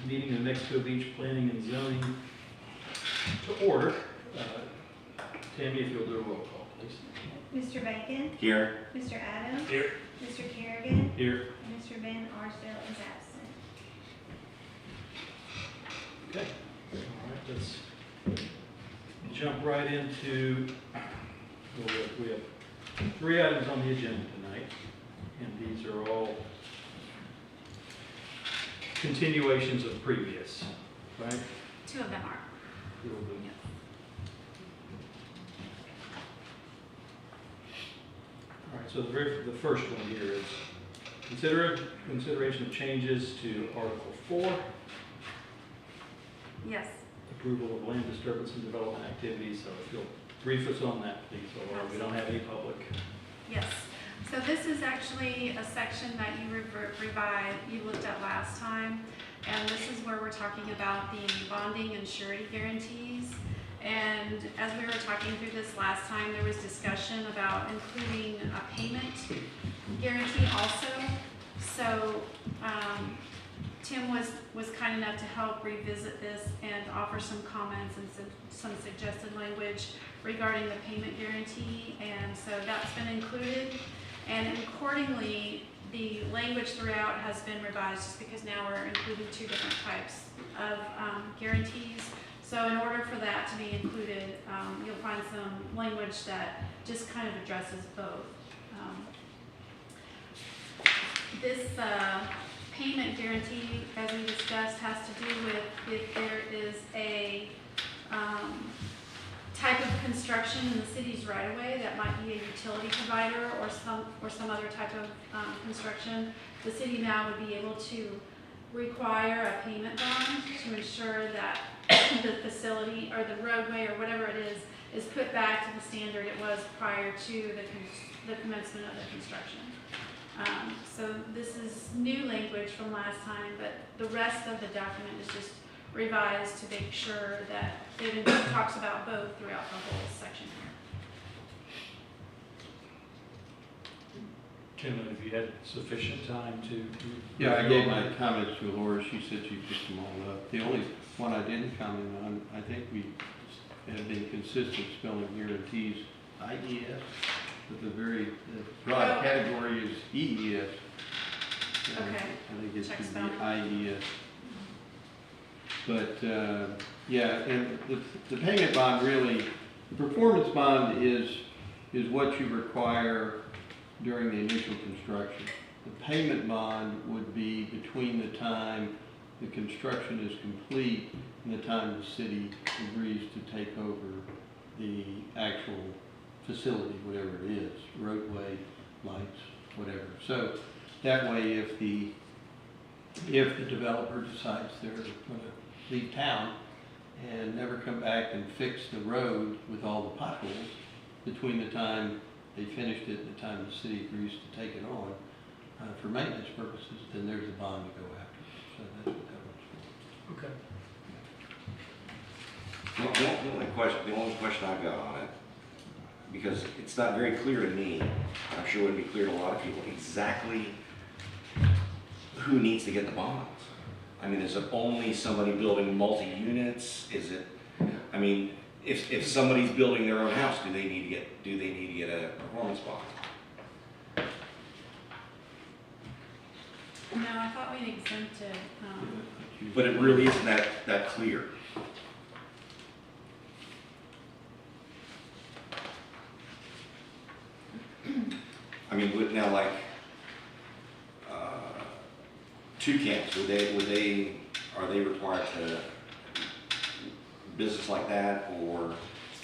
meeting of Mexico Beach Planning and Zoning to order. Tammy, if you'll do a roll call, please. Mr. Bacon? Here. Mr. Adams? Here. Mr. Kerrigan? Here. And Mr. Van Arsdale is absent. Okay. All right, let's jump right into, we have 3 items on the agenda tonight, and these are all continuations of previous, right? 2 of them are. Two of them. Yes. All right, so the first one here is consideration of changes to Article 4, Yes. approval of land disturbance and development activities. So if you'll brief us on that, please, although we don't have any public. Yes. So this is actually a section that you looked at last time, and this is where we're talking about the bonding and surety guarantees. And as we were talking through this last time, there was discussion about including a payment guarantee also. So Tim was kind enough to help revisit this and offer some comments and some suggested language regarding the payment guarantee, and so that's been included. And accordingly, the language throughout has been revised just because now we're including 2 different types of guarantees. So in order for that to be included, you'll find some language that just kind of addresses both. This payment guarantee, as we discussed, has to do with if there is a type of construction in the city's right-of-way that might be a utility provider or some other type of construction, the city now would be able to require a payment bond to ensure that the facility or the roadway or whatever it is put back to the standard it was prior to the commencement of the construction. So this is new language from last time, but the rest of the document is just revised to make sure that it talks about both throughout the whole section here. Tim, have you had sufficient time to? Yeah, I gave my comments to Laura. She said she picked them all up. The only one I didn't comment on, I think we have been consistent spelling guarantees, IES, but the broad category is EES. Okay. I think it Check should be spelling. IES. But, yeah, and the payment bond really, the performance bond is what you require during the initial construction. The payment bond would be between the time the construction is complete and the time the city agrees to take over the actual facility, whatever it is, roadway, lights, whatever. So that way, if the developer decides they're going to leave town and never come back and fix the road with all the potholes between the time they finished it and the time the city agrees to take it on for maintenance purposes, then there's a bond to go after. So that's what that was for. Okay. The only question I've got on it, because it's not very clear to me, I'm sure it would be clear to a lot of people, exactly who needs to get the bonds. I mean, is it only somebody building multi-units? Is it, I mean, if somebody's building their own house, do they need to get a performance bond? No, I thought we'd exempted. But it really isn't that clear. I mean, now like two camps, are they required to business like that, or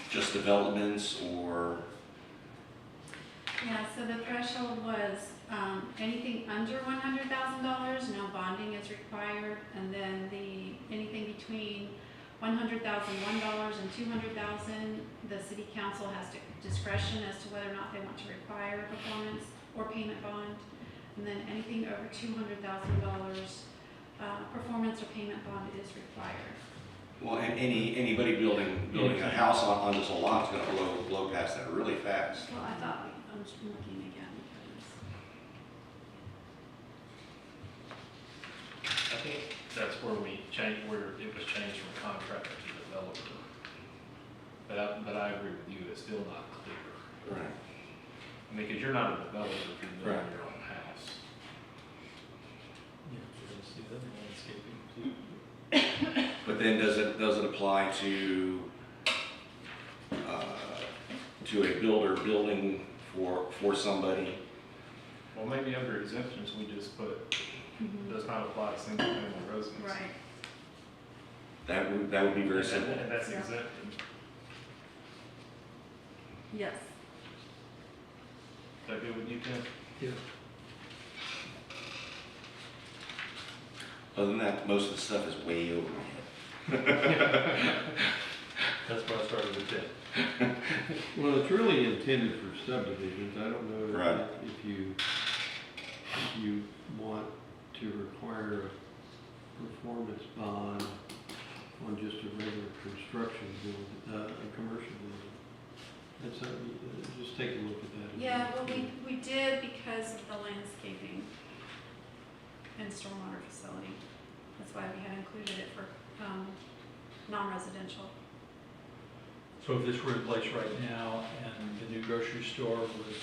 just developments, or? Yeah, so the threshold was anything under $100,000, no bonding is required, and then anything between $100,001 and $200,000, the city council has discretion as to whether or not they want to require a performance or payment bond, and then anything over $200,000, performance or payment bond is required. Well, and anybody building a house on this lot is going to blow past that really fast. Well, I thought I'm just looking again because I think that's where we changed, where it was changed from contractor to developer. But I agree with you, it's still not clear. Right. I mean, because you're not a developer if you're building Right. your own house. Yeah, you're gonna see that in landscaping too. But then does it apply to a builder building for somebody? Well, maybe under exemptions, we just put, does not apply to single family residents. Right. That would be very And simple. that's Yeah. exempted. Yes. Is that good with you, Tim? Yeah. Other than that, most of the stuff is way over my That's why I started with that. Well, it's really intended for subdivisions. I don't know Right. if you want to require a performance bond on just a regular construction build, a commercial building. That's something, just take a look at that. Yeah, well, we did because of the landscaping and stormwater facility. That's why we had included it for, non-residential. So if this were in place right now and the new grocery store was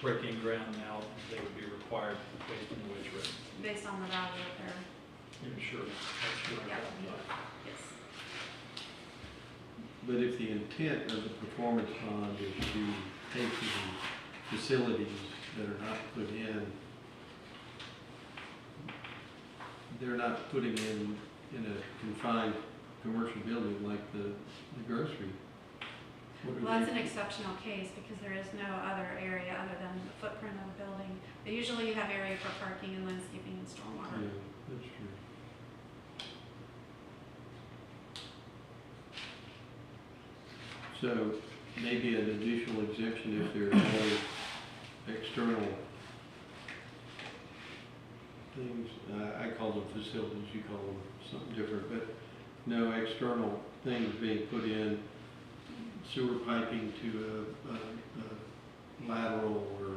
breaking ground now, they would be required based on the wage rate. Based on the value of their, Yeah, sure, that's sure. Yeah. yes. But if the intent of the performance bond is to pay for the facilities that are not put in, they're not putting in a confined commercial building like the grocery. What are Well, that's they- an exceptional case because there is no other area other than the footprint of the building. But usually you have area for parking and landscaping and Yeah, stormwater. that's true. So maybe an additional exemption if there are no external things, I call them facilities, you call them something different, but no external things being put in, sewer piping to a lateral or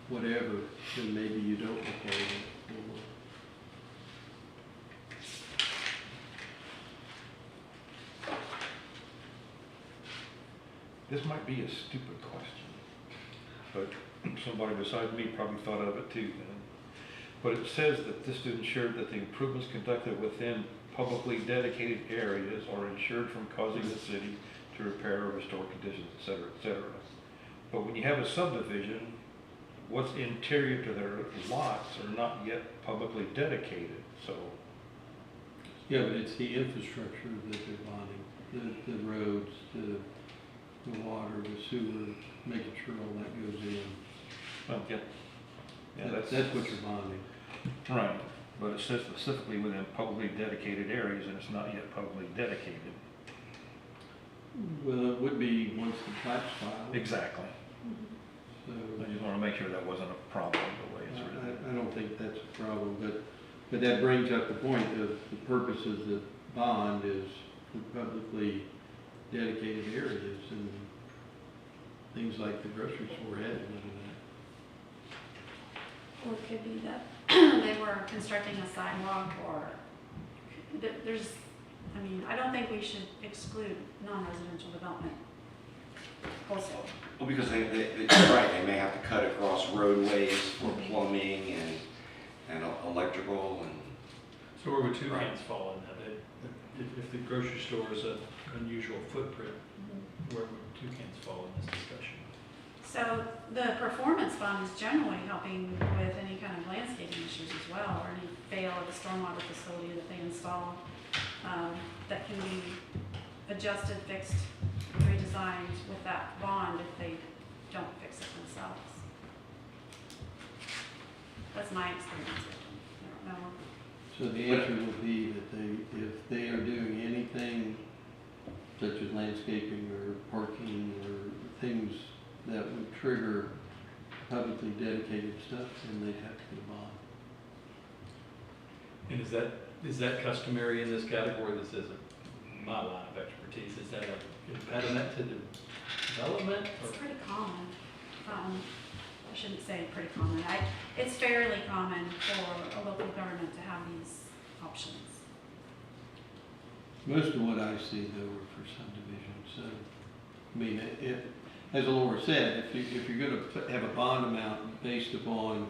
whatever, then maybe you don't require that anymore. This might be a stupid question, but somebody besides me probably thought of it too then. But it says that this to ensure that the improvements conducted within publicly dedicated areas are ensured from causing the city to repair or restore conditions, et cetera, et cetera. But when you have a subdivision, what's interior to their lots are not yet publicly dedicated, so. Yeah, but it's the infrastructure that they're bonding, the roads, the water, the sewer, making sure all that goes in. Well, yeah, That's what you're bonding. right, but it says specifically within publicly dedicated areas, and it's not yet publicly dedicated. Well, it would be once the plat's filed. Exactly. So, I just want to make sure that wasn't a problem the way it's written. I don't think that's a problem, but that brings up the point of the purposes of bond is for publicly dedicated areas and things like the grocery store had none of that. Or it could be that they were constructing a sidewalk or there's, I mean, I don't think we should exclude non-residential development also. Well, because you're right, they may have to cut across roadways for plumbing and electrical and. So where would two cans fall in that? If the grocery store is an unusual footprint, where would two cans fall in this discussion? So the performance bond is generally helping with any kind of landscaping issues as well, or any fail of the stormwater facility that they install, that can be adjusted, fixed, redesigned with that bond if they don't fix it themselves. That's my experience with them. I don't know. So the answer would be that if they are doing anything such as landscaping or parking or things that would trigger publicly dedicated stuff, then they'd have to get a bond. And is that customary in this category? This isn't my line of expertise. Is that an impediment to the development? It's pretty common. I shouldn't say pretty common. It's fairly common for a local government to have these options. Most of what I see though are for subdivisions, so, I mean, as Laura said, if you're gonna have a bond amount based upon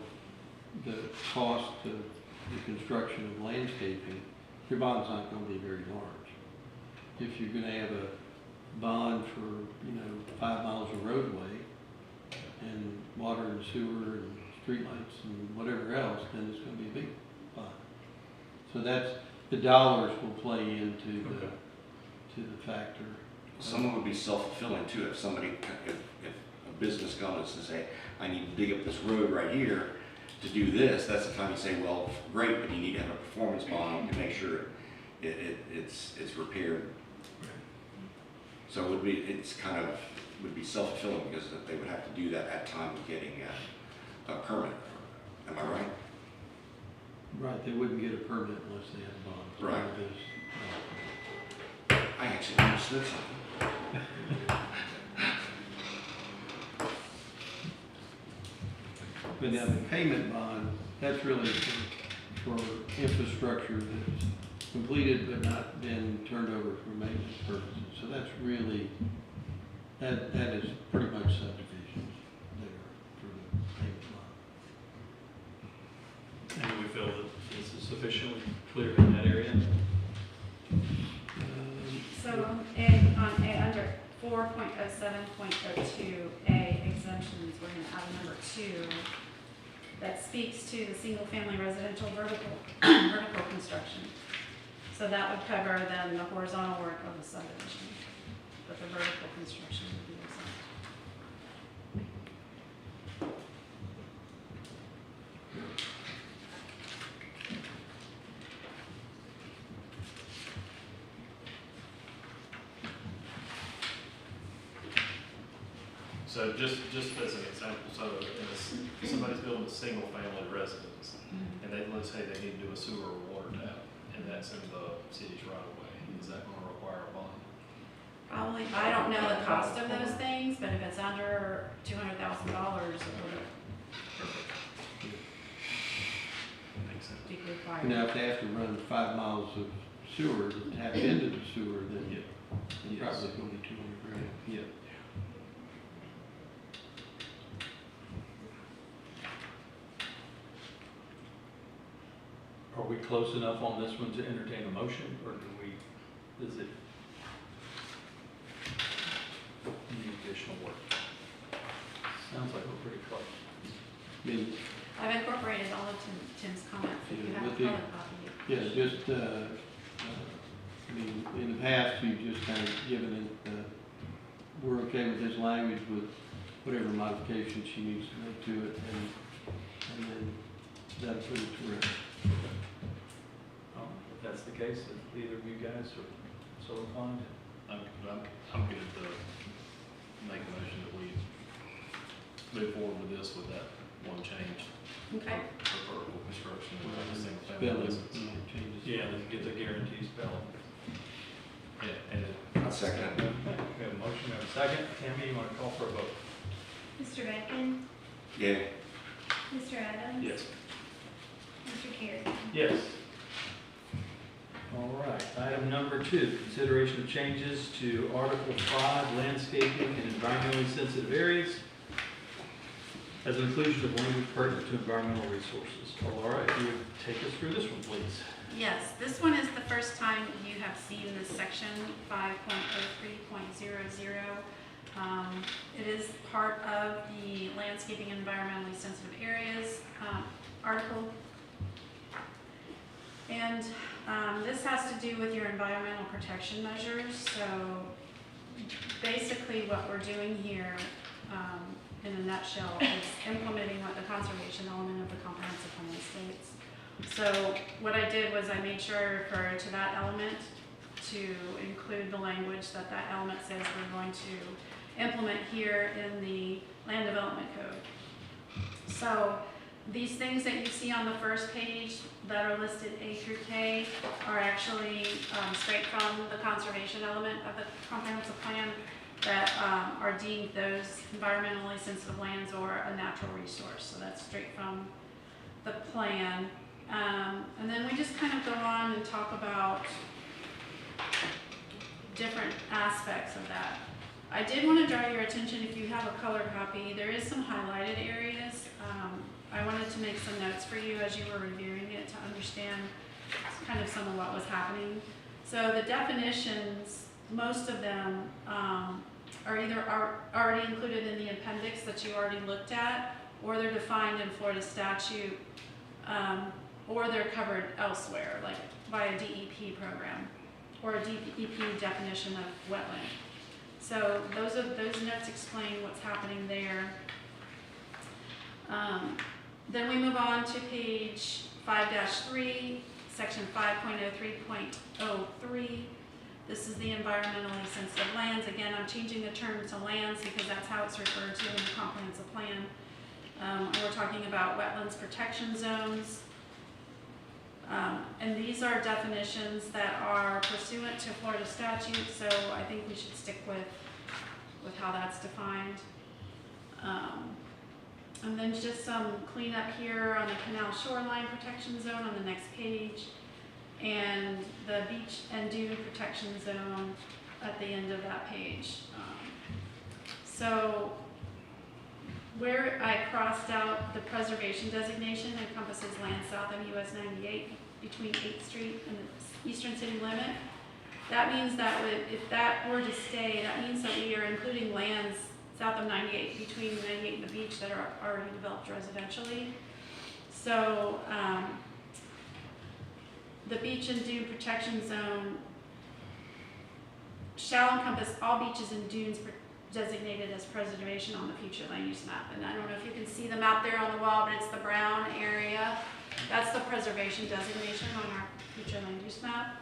the cost of the construction of landscaping, your bond's not gonna be very large. If you're gonna have a bond for, 5 miles of roadway and water and sewer and streetlights and whatever else, then it's gonna be a big bond. So the dollars will play into to the factor. Some of it would be self-fulfilling too, if a business comes and say, I need to dig up this road right here to do this, that's the time you say, well, great, but you need to have a performance bond to make sure it's repaired. So it would be, would be self-fulfilling because they would have to do that at time of getting a permit. Am I right? Right, they wouldn't get a permit unless they had a bond. Right. It is, I actually understood something. But now the payment bond, that's really for infrastructure that's completed but not been turned over for maintenance purposes. So that's really, that is pretty much subdivisions there for the payment bond. And we feel that this is sufficiently clear in that area. So under 4.07.02A exemptions, we're going to add a number 2 that speaks to the single-family residential vertical construction. So that would cover then the horizontal work of the subdivision, but the vertical construction would be exempt. So just as an example, so somebody's building a single family residence, and let's say they need to do a sewer or water tap, and that's in the city's right of way, is that gonna require a bond? Probably, I don't know the cost of those things, but if it's under $200,000, it would Makes sense. be required. Now, if they have to run 5 miles of sewer to tap into the sewer, then Yeah. it's Yes. probably going to be 200 grand. Yeah. Are we close enough on this one to entertain a motion, or is it need additional work? Sounds like we're pretty close. I mean, I've incorporated all of Tim's comments, if you Yeah, have a with the- color copy. yeah, just, I mean, in the past, you've just kind of given it, we're okay with this language with whatever modifications she needs to make to it, and then that'll put it to rest. If that's the case, if either of you guys are so inclined. I'm good to make a motion that we move forward with this with that one change. Okay. For vertical construction and the single family Spelling, residence. changes. Yeah, then get the guarantee spelled. Yeah, and I'll second it. We have a motion, we have a second. Tammy, you want to call for a vote? Mr. Bacon? Yeah. Mr. Adams? yes. Mr. Kerrigan? Yes. All right, item number 2, consideration of changes to Article 5, landscaping and environmentally sensitive areas, as an inclusion of language pertinent to environmental resources. Laura, if you would take us through this one, please. Yes, this one is the first time you have seen this section 5.03.00. It is part of the landscaping and environmentally sensitive areas article. And this has to do with your environmental protection measures. So basically what we're doing here in a nutshell is implementing what the conservation element of the comprehensive plan states. So what I did was I made sure I referred to that element to include the language that that element says we're going to implement here in the land development code. So these things that you see on the first page that are listed A through K are actually straight from the conservation element of the comprehensive plan that are deemed those environmentally sensitive lands or a natural resource. So that's straight from the plan. And then we just kind of go on and talk about different aspects of that. I did want to draw your attention, if you have a color copy, there is some highlighted areas. I wanted to make some notes for you as you were reviewing it to understand kind of some of what was happening. So the definitions, most of them are either already included in the appendix that you already looked at, or they're defined in Florida statute, or they're covered elsewhere, like by a DEP program, or a DEP definition of wetland. So those notes explain what's happening there. Then we move on to page 5-3, section 5.03.03. This is the environmentally sensitive lands. Again, I'm changing the term to lands because that's how it's referred to in the comprehensive plan. We're talking about wetlands protection zones. And these are definitions that are pursuant to Florida statute, so I think we should stick with how that's defined. And then just some cleanup here on the canal shoreline protection zone on the next page, and the beach and dune protection zone at the end of that page. So where I crossed out the preservation designation encompasses land south of US 98 between 8th Street and the eastern city limit. That means that if that were to stay, that means that we are including lands south of 98, between 98 and the beach, that are already developed residentially. So the beach and dune protection zone shall encompass all beaches and dunes designated as preservation on the future land use map. And I don't know if you can see the map there on the wall, but it's the brown area. That's the preservation designation on our future land use map.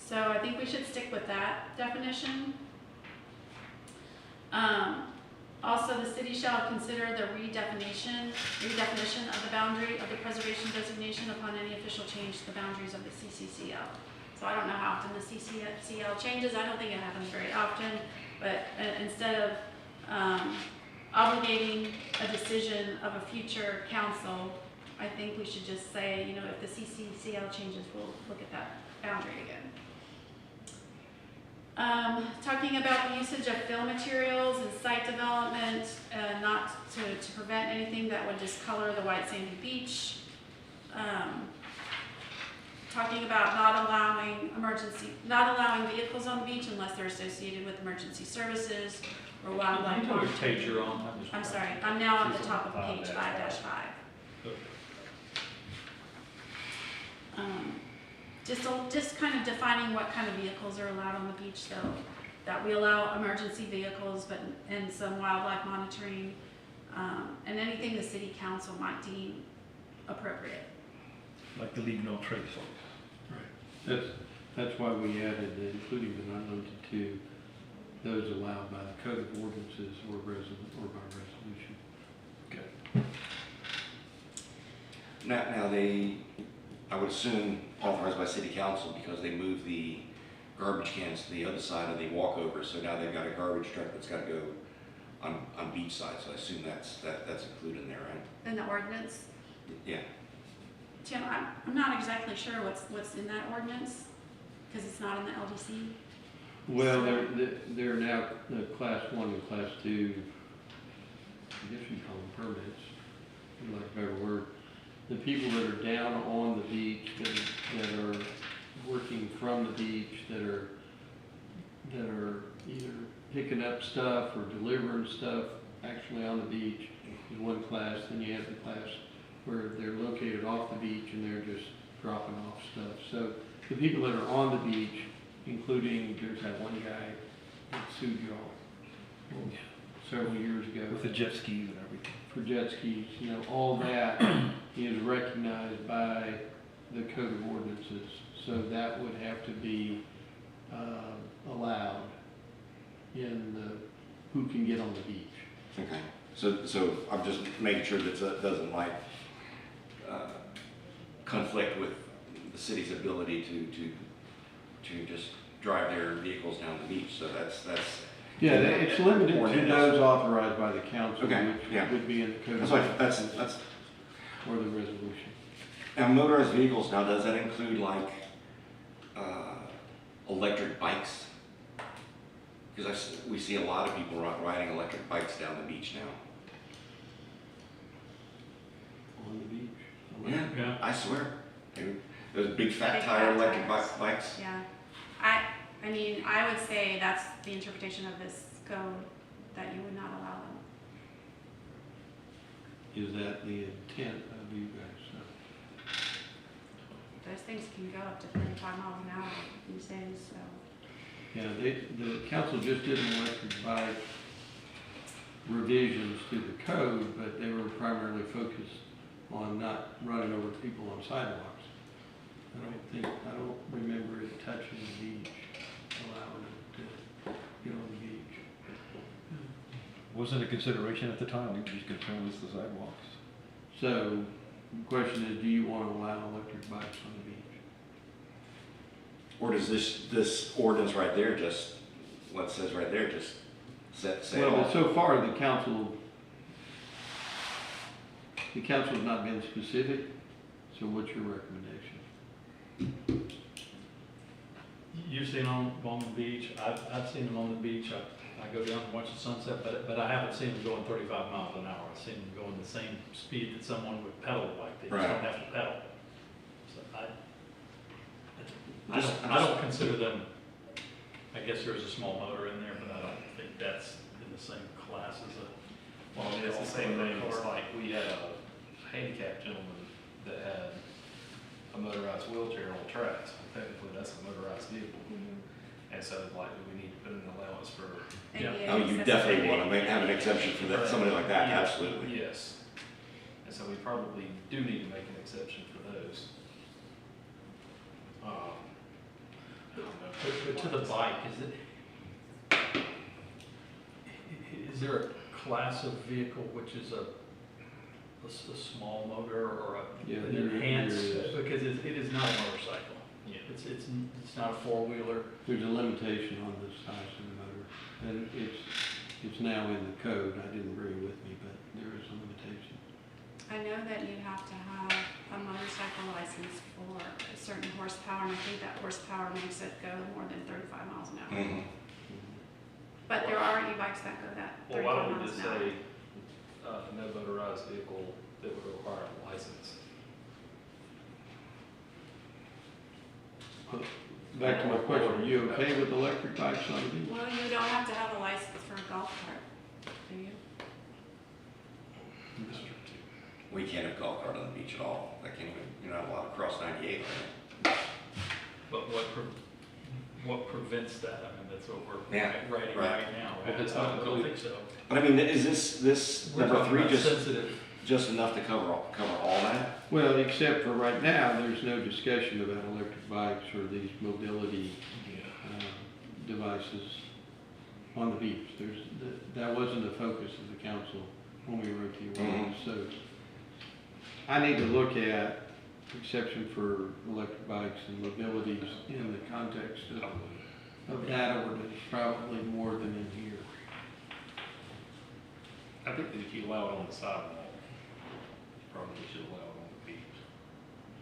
So I think we should stick with that definition. Also, the city shall consider the redefinition of the boundary of the preservation designation upon any official change to the boundaries of the CCCL. So I don't know how often the CCCL changes. I don't think it happens very often, but instead of obligating a decision of a future council, I think we should just say, you know, if the CCCL changes, we'll look at that boundary again. Talking about the usage of fill materials and site development, not to prevent anything that would discolor the white sandy beach. Talking about not allowing vehicles on the beach unless they're associated with emergency services or wildlife. You know which page you're on? I'm sorry, I'm now at the top of page 5-5. Just kind of defining what kind of vehicles are allowed on the beach, though. That we allow emergency vehicles, and some wildlife monitoring, and anything the city council might deem appropriate. Like the leave no trace on. That's why we added the including but not limited to those allowed by the code of ordinances or by resolution. Okay. Now they, I would assume authorized by city council because they moved the garbage cans to the other side of the walkover, so now they've got a garbage truck that's got to go on beach side, so I assume that's included in there, right? In the ordinance, Yeah. Tim, I'm not exactly sure what's in that ordinance, because it's not in the LDC. Well, they're now class 1 and class 2, I guess you call them permits, for lack of a better word. The people that are down on the beach, that are working from the beach, that are either picking up stuff or delivering stuff actually on the beach is one class. Then you have the class where they're located off the beach and they're just dropping off stuff. So the people that are on the beach, including, there's that one guy that sued y'all several years ago. With the jet skis and everything. For jet skis, you know, all that is recognized by the code of ordinances. So that would have to be allowed in the, who can get on the beach. Okay. So I'm just making sure that it doesn't conflict with the city's ability to just drive their vehicles down the beach. So that's. Yeah, it's limited to Ordinance. those authorized by the council, Okay, which yeah. would be in the code. That's of why, that's. Or the resolution. Now, motorized vehicles, now does that include like electric bikes? Because we see a lot of people riding electric bikes down the beach now. On the beach. Yeah. I swear. Those big fat Big tire fat electric tires. bikes. Yeah, I mean, I would say that's the interpretation of this code, that you would not allow them. Is that the intent of you guys? Those things can go up to 35 miles an hour these days, so. Yeah, the council just did an electric bike revisions to the code, but they were primarily focused on not running over people on sidewalks. I don't remember it touching the beach, allowing it to get on the beach. Wasn't a consideration at the time, we were just concerned with the sidewalks. So, the question is, do you want to allow electric bikes on the beach? Or does this ordinance right there just, what it says right there, just say it Well, all? but so far, the council's not been specific, so what's your recommendation? You've seen them on the beach, I've seen them on the beach, I go down and watch the sunset, but I haven't seen them going 35 miles an hour. I've seen them going the same speed that someone would pedal like, they just Right. don't have to pedal. So I don't consider them, I guess there's a small motor in there, but I don't think that's in the same class as a. Well, it's the same thing, it's like we had a handicapped gentleman that had a motorized wheelchair on tracks. Technically, that's a motorized vehicle. And so like, do we need to put an allowance for? Yeah. ADA Oh, you definitely want to accessibility. have an exemption for that, somebody like that, Yeah, absolutely. Yes. And so we probably do need to make an exception for those. I don't know. But to the bike, is there a class of vehicle which is a small motor or Yeah, an there enhanced? is. Because it is not a motorcycle. Yeah. It's not a four-wheeler. There's a limitation on the size of the motor, and it's now in the code. I didn't bring it with me, but there is a limitation. I know that you have to have a motorcycle license for a certain horsepower, and I think that horsepower makes it go more than 35 miles an hour. Mhm. But there are e-bikes that go that Well, why 35 don't we miles just an hour. say, no motorized vehicle that would require a license? Back to my question, are you okay with electric bikes on the beach? Well, you don't have to have a license for a golf cart, do you? We can't have golf cart on the beach at all. That can't even, you're not allowed to cross 98 on it. But what prevents that? I mean, that's what we're Yeah, writing right. right now. Well, it's I not don't think so. But I mean, is this We're number talking 3 about sensitive. just enough to cover all that? Well, except for right now, there's no discussion about electric bikes or these mobility devices on the beach. That wasn't the focus of the council when we wrote the ordinance. So I need to look at exception for electric bikes and mobilities in the context of that ordinance, probably more than in here. I think that if you allow it on the sidewalk, you probably should allow it on the beach.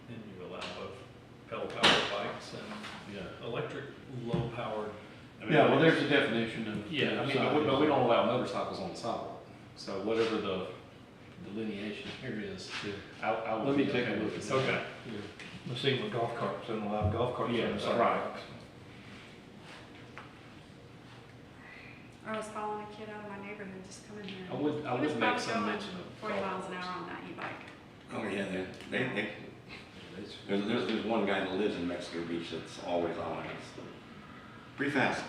And you allow both pedal-powered bikes and electric, low-powered. I mean, Yeah, well, there's a definition of. Yeah, I mean, but we don't allow motorcycles on the sidewalk. So whatever the delineation here is, I would. Let me be take a okay look with at it. that. Okay. Yeah. The same with golf carts, don't allow golf carts Yeah, on the right. sidewalks. I was following a kid out of my neighborhood just coming here. I would He was make probably some going mention of. 40 miles an hour on that e-bike. Oh, yeah, there's one guy that lives in Mexico Beach that's always on it. It's pretty fast.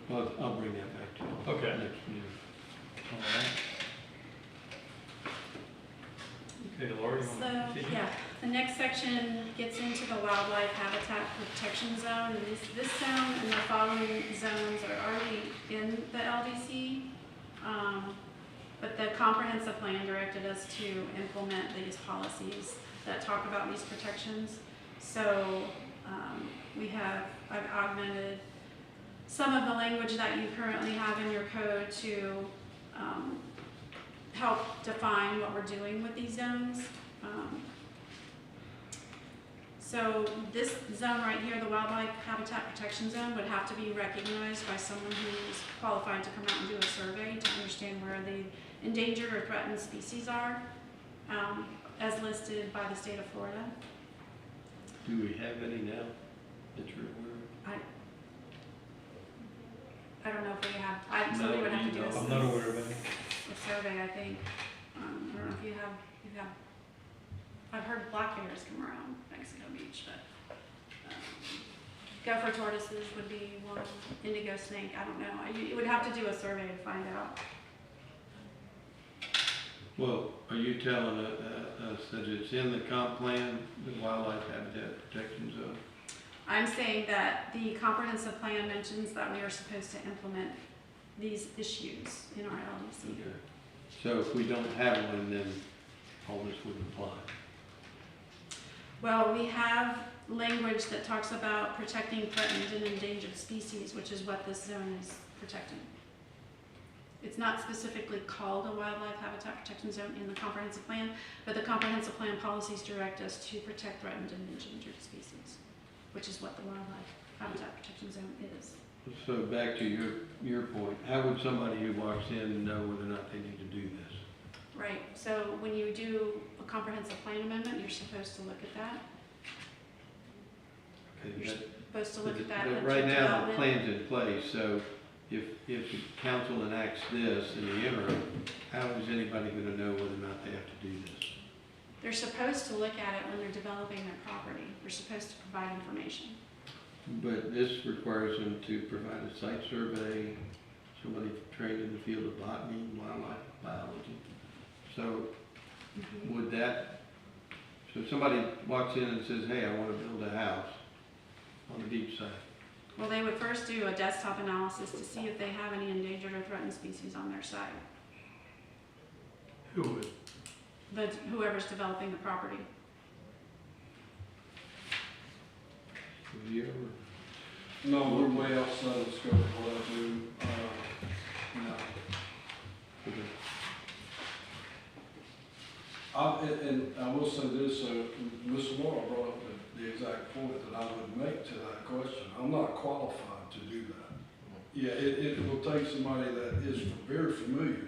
Well, I'll bring that back to you. Okay. Next meeting. All right. Okay, Laura, you want to So, continue? yeah, the next section gets into the wildlife habitat protection zone. And this zone and the following zones are already in the LDC. But the comprehensive plan directed us to implement these policies that talk about these protections. So I've augmented some of the language that you currently have in your code to help define what we're doing with these zones. So this zone right here, the Wildlife Habitat Protection Zone, would have to be recognized by someone who's qualified to come out and do a survey to understand where the endangered or threatened species are, as listed by the state of Florida. Do we have any now that you're aware of? I don't know if we have, somebody would have to do a I'm not aware of any. survey, I think. I don't know if you have, I've heard black bears come around Mexico Beach, but gopher tortoises would be one, indigo snake, I don't know. You would have to do a survey to find out. Well, are you telling us that it's in the comp plan, the Wildlife Habitat Protection Zone? I'm saying that the comprehensive plan mentions that we are supposed to implement these issues in our LDC. Okay. So if we don't have one, then all this wouldn't apply. Well, we have language that talks about protecting threatened and endangered species, which is what this zone is protecting. It's not specifically called a wildlife habitat protection zone in the comprehensive plan, but the comprehensive plan policies direct us to protect threatened and endangered species, which is what the wildlife habitat protection zone is. So back to your point, how would somebody who walks in know whether or not they need to do this? Right, so when you do a comprehensive plan amendment, you're supposed to look at that. Okay, You're that- supposed to look at that. But and right now, the development. plan's in place, so if the council enacts this in the interim, how is anybody gonna know whether or not they have to do this? They're supposed to look at it when they're developing their property. They're supposed to provide information. But this requires them to provide a site survey, somebody trained in the field of botany, wildlife biology. So would that, so if somebody walks in and says, hey, I want to build a house on the beach side, Well, they would first do a desktop analysis to see if they have any endangered or threatened species on their site. Who would? But whoever's developing the property. have you ever? No, we're way outside the scope of what I do. No. And I will say this, Ms. Laura brought up the exact point that I would make to that question. I'm not qualified to do that. Yeah, it will take somebody that is very familiar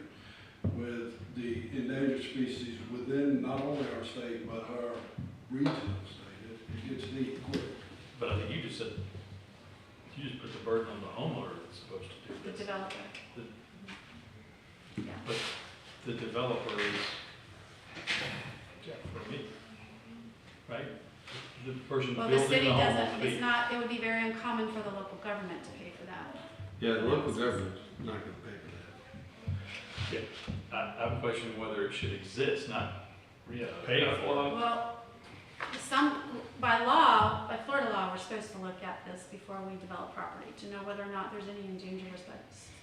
with the endangered species within not only our state, but our regional state. It gets deep quick. But I think you just said, you just put the burden on the homeowner that's supposed to do The this. developer. The- Yeah. But the developer is, for me, right? The person Well, the building city the home on doesn't, the it's beach. not, it would be very uncommon for the local government to pay for that. Yeah, the local government's not gonna pay for that. Yeah, I'm questioning whether it should exist, not Yeah. pay for it. Well, by law, by Florida law, we're supposed to look at this before we develop property to know whether or not there's any endangered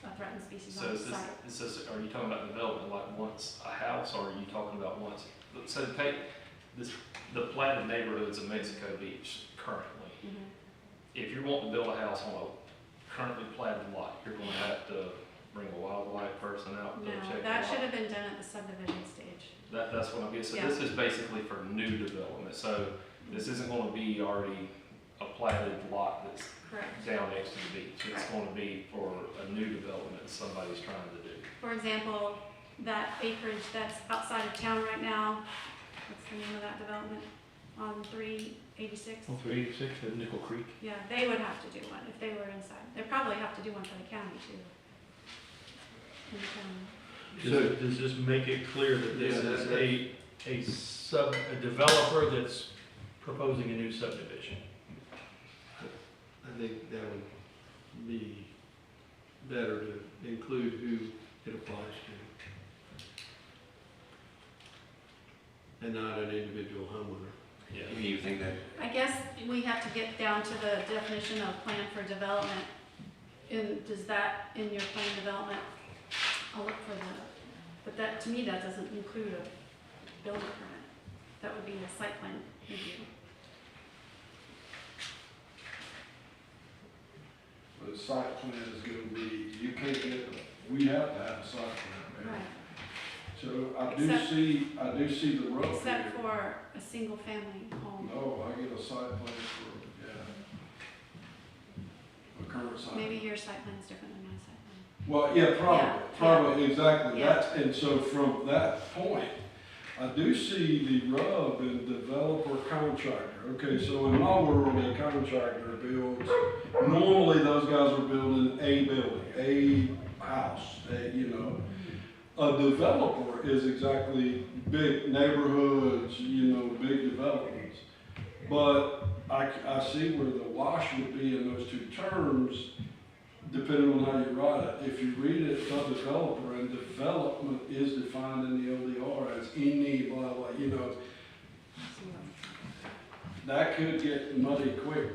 or threatened species So on the is this, site. it says, are you talking about development like once a house, or are you talking about once, so take this, the platted neighborhoods of Mexico Beach currently. Mhm. If you're wanting to build a house on a currently platted lot, you're gonna have to bring a wildlife person out to check No, it that out. should have been done at the subdivision stage. That's what I'm getting, so Yeah. this is basically for new development, so this isn't gonna be already a platted lot that's Correct. down next to the beach. It's Correct. gonna be for a new development somebody's trying to do. For example, that acreage that's outside of town right now, what's the name of that development? On 386? On 386 at Nickel Creek. Yeah, they would have to do one if they were inside. They'd probably have to do one for the county too. In the county. Does this make it clear that this Yeah, is a developer that's proposing a new subdivision? I think that would be better to include who it applies to. And not an individual homeowner. Yeah. You think that, I guess we have to get down to the definition of plan for development. Does that, in your plan development, I'll look for that. But that, to me, that doesn't include a building permit. That would be a site plan review. But the site plan is gonna be, you can't get, we have to have a site plan, man. Right. So I Except- do see the rub here. Except for a single family home. No, I get a site plan for, yeah. A current site. Maybe your site plan is different than my site plan. Well, yeah, Yeah, probably, exactly, Yeah. that's, and so from that point, I do see the rub in developer contractor. Okay, so in my world, a contractor builds, normally those guys are building a building, a house, you know. A developer is exactly big neighborhoods, you know, big developments. But I see where the wash would be in those two terms, depending on how you write it. If you read it, the developer, and development is defined in the LDR as any, blah, blah, you know, that could get muddy quick.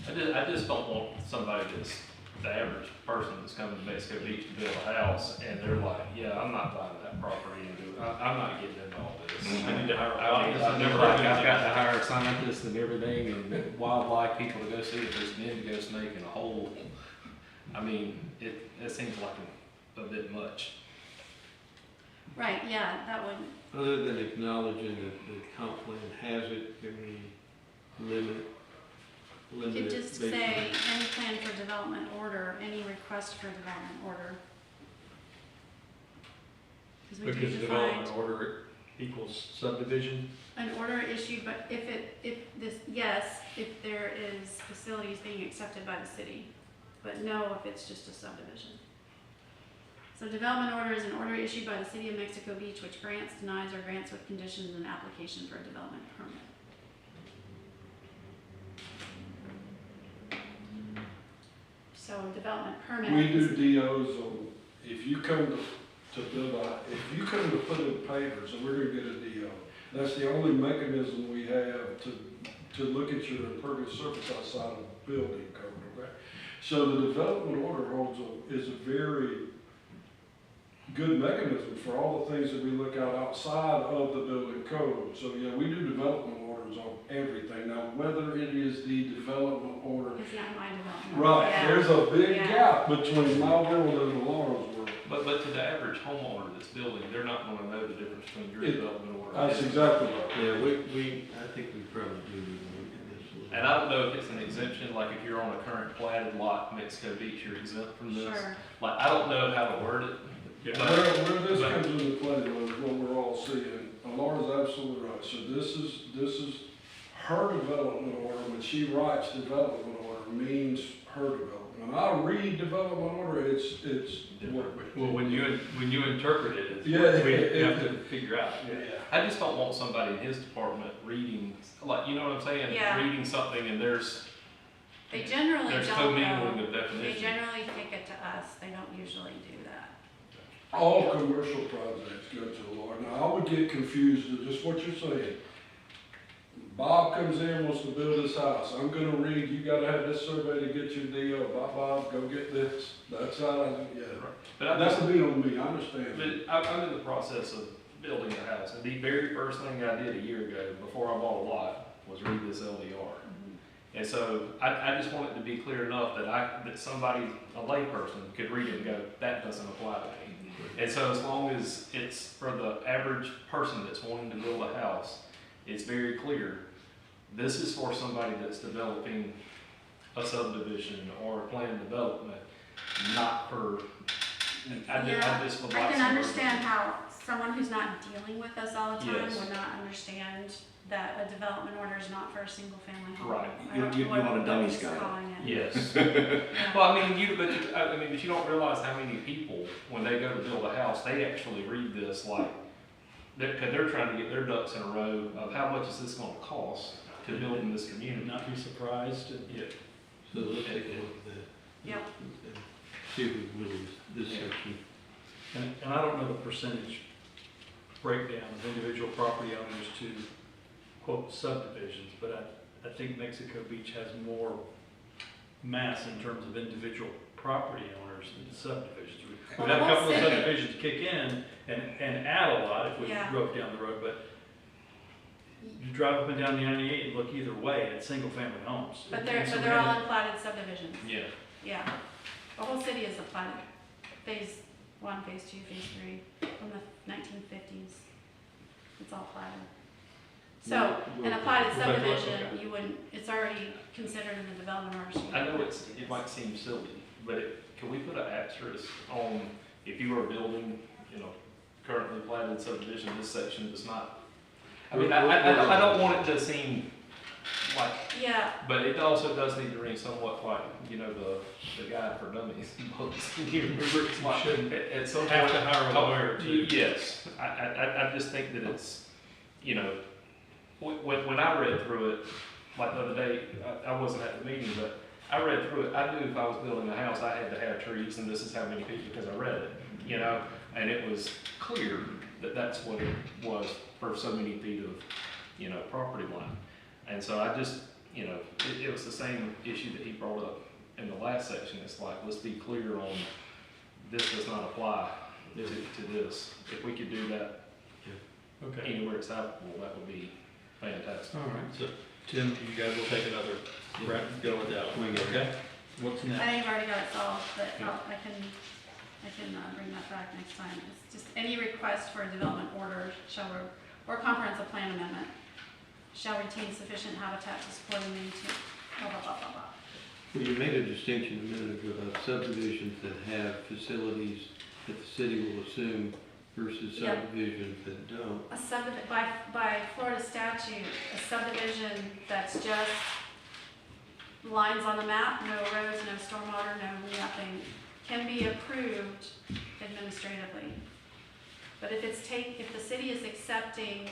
I just don't want somebody that's the average person that's coming to Mexico Beach to build a house, and they're like, yeah, I'm not buying that property, and I'm not getting into all this. I need to hire a I mean, scientist. I never, like, I've got to hire scientists and everything, and wildlife people to go see if there's an indigo snake in a hole. I mean, it seems like a bit much. Right, yeah, that would, Other than acknowledging that the comp plan has it, can we limit you it? could just based on- say, any plan for development order, any request for development order. Because we Because do development define order equals subdivision. an order issued, but if there is facilities being accepted by the city, but no if it's just a subdivision. So development order is an order issued by the city of Mexico Beach which grants, denies, or grants with conditions an application for a development permit. So development permit. We do DOs on, if you come to build a, if you come to put in pavers, and we're gonna get a DO. That's the only mechanism we have to look at your impervious surface outside of building code, okay? So the development order is a very good mechanism for all the things that we look at outside of the building code. So, yeah, we do development orders on everything. Now, whether it is the development order, Is not my development. right, Yeah. there's a big Yeah. gap between my world and Laura's world. But to the average homeowner that's building, they're not gonna know the difference between your It- development order. That's exactly right. Yeah, I think we probably do need to look at this a little. And I don't know if it's an exemption, like if you're on a current platted lot, Mexico Beach, you're exempt from this. Sure. Like, I don't know how to word it. Where this but- comes into play though is what we're all seeing. Laura's absolutely right. So this is her development order. When she writes development order, means her development. When I read development order, it's Well, when you interpret it, it's Yeah, what we yeah. have to figure out. I just don't want somebody in his department reading, like, you know what I'm saying? Yeah. Reading something and there's They generally there's don't commingling know. of They definitions. generally kick it to us. They don't usually do that. all commercial projects go to Laura. Now, I would get confused with just what you're saying. Bob comes in, wants to build his house. I'm gonna read, you gotta have this survey to get your DO. Bob, go get this. That's how, yeah. But I That's a beat on me, I understand. But I'm in the process of building a house, and the very first thing I did a year ago, before I bought a lot, was read this LDR. And so I just want it to be clear enough that somebody, a layperson, could read it and go, that doesn't apply to me. And so as long as it's for the average person that's wanting to build a house, it's very clear. This is for somebody that's developing a subdivision or a planned development, not for, I just would like I can some understand how someone who's not dealing with us all the time Yes. would not understand that a development order is not for a single family home. Right. I don't You know what want a dummy he's Scott. calling it. Yes. Yeah. Well, I mean, but you don't realize how many people, when they go to build a house, they actually read this like, because they're trying to get their ducks in a row of how much is this gonna cost to build in this community. Not be surprised. Yeah. So let's take a look at that. Yep. And see if we will, this section. And I don't know the percentage breakdown of individual property owners to quote subdivisions, but I think Mexico Beach has more mass in terms of individual property owners than subdivisions. We've had a couple of subdivisions kick in and add a lot if we Yeah. drove down the road, but you drive up and down the 98 and look either way, it's single family homes. But And they're, so but we they're had all in platted subdivisions. Yeah. Yeah. The whole city is a platted phase 1, phase 2, phase 3, from the 1950s. It's all platted. So, an applied subdivision, you wouldn't, it's already considered in the development RC. I know it might seem silly, but can we put an asterisk on, if you are building, currently platted subdivision, this section does not, I mean, I don't want it to seem like, Yeah, but it also does need to read somewhat like, the guide for dummies books. You remember, it's like, shouldn't at some have point. to hire a lawyer to. Yes, I just think that it's, when I read through it, like the other day, I wasn't at the meeting, but I read through it, I knew if I was building a house, I had to have trees, and this is how many feet, because I read it, and it was clear that that's what it was for so many feet of, property line. And so I just, it was the same issue that he brought up in the last section. It's like, let's be clear on, this does not apply to this. If we could do that Okay. anywhere it's applicable, that would be fantastic. All right, so Tim, you guys will take another, go with that one, okay? What's I next? think you've already got it solved, but I can bring that back next time. It's just any request for a development order or comprehensive plan amendment shall retain sufficient habitat to support and maintain, blah, blah, blah, blah, blah. Well, you made a distinction a minute ago about subdivisions that have facilities that the city will assume versus Yep. subdivisions that don't. A subdivision, by Florida statute, a subdivision that's just lines on the map, no roads, no stormwater, no nothing, can be approved administratively. But if the city is accepting,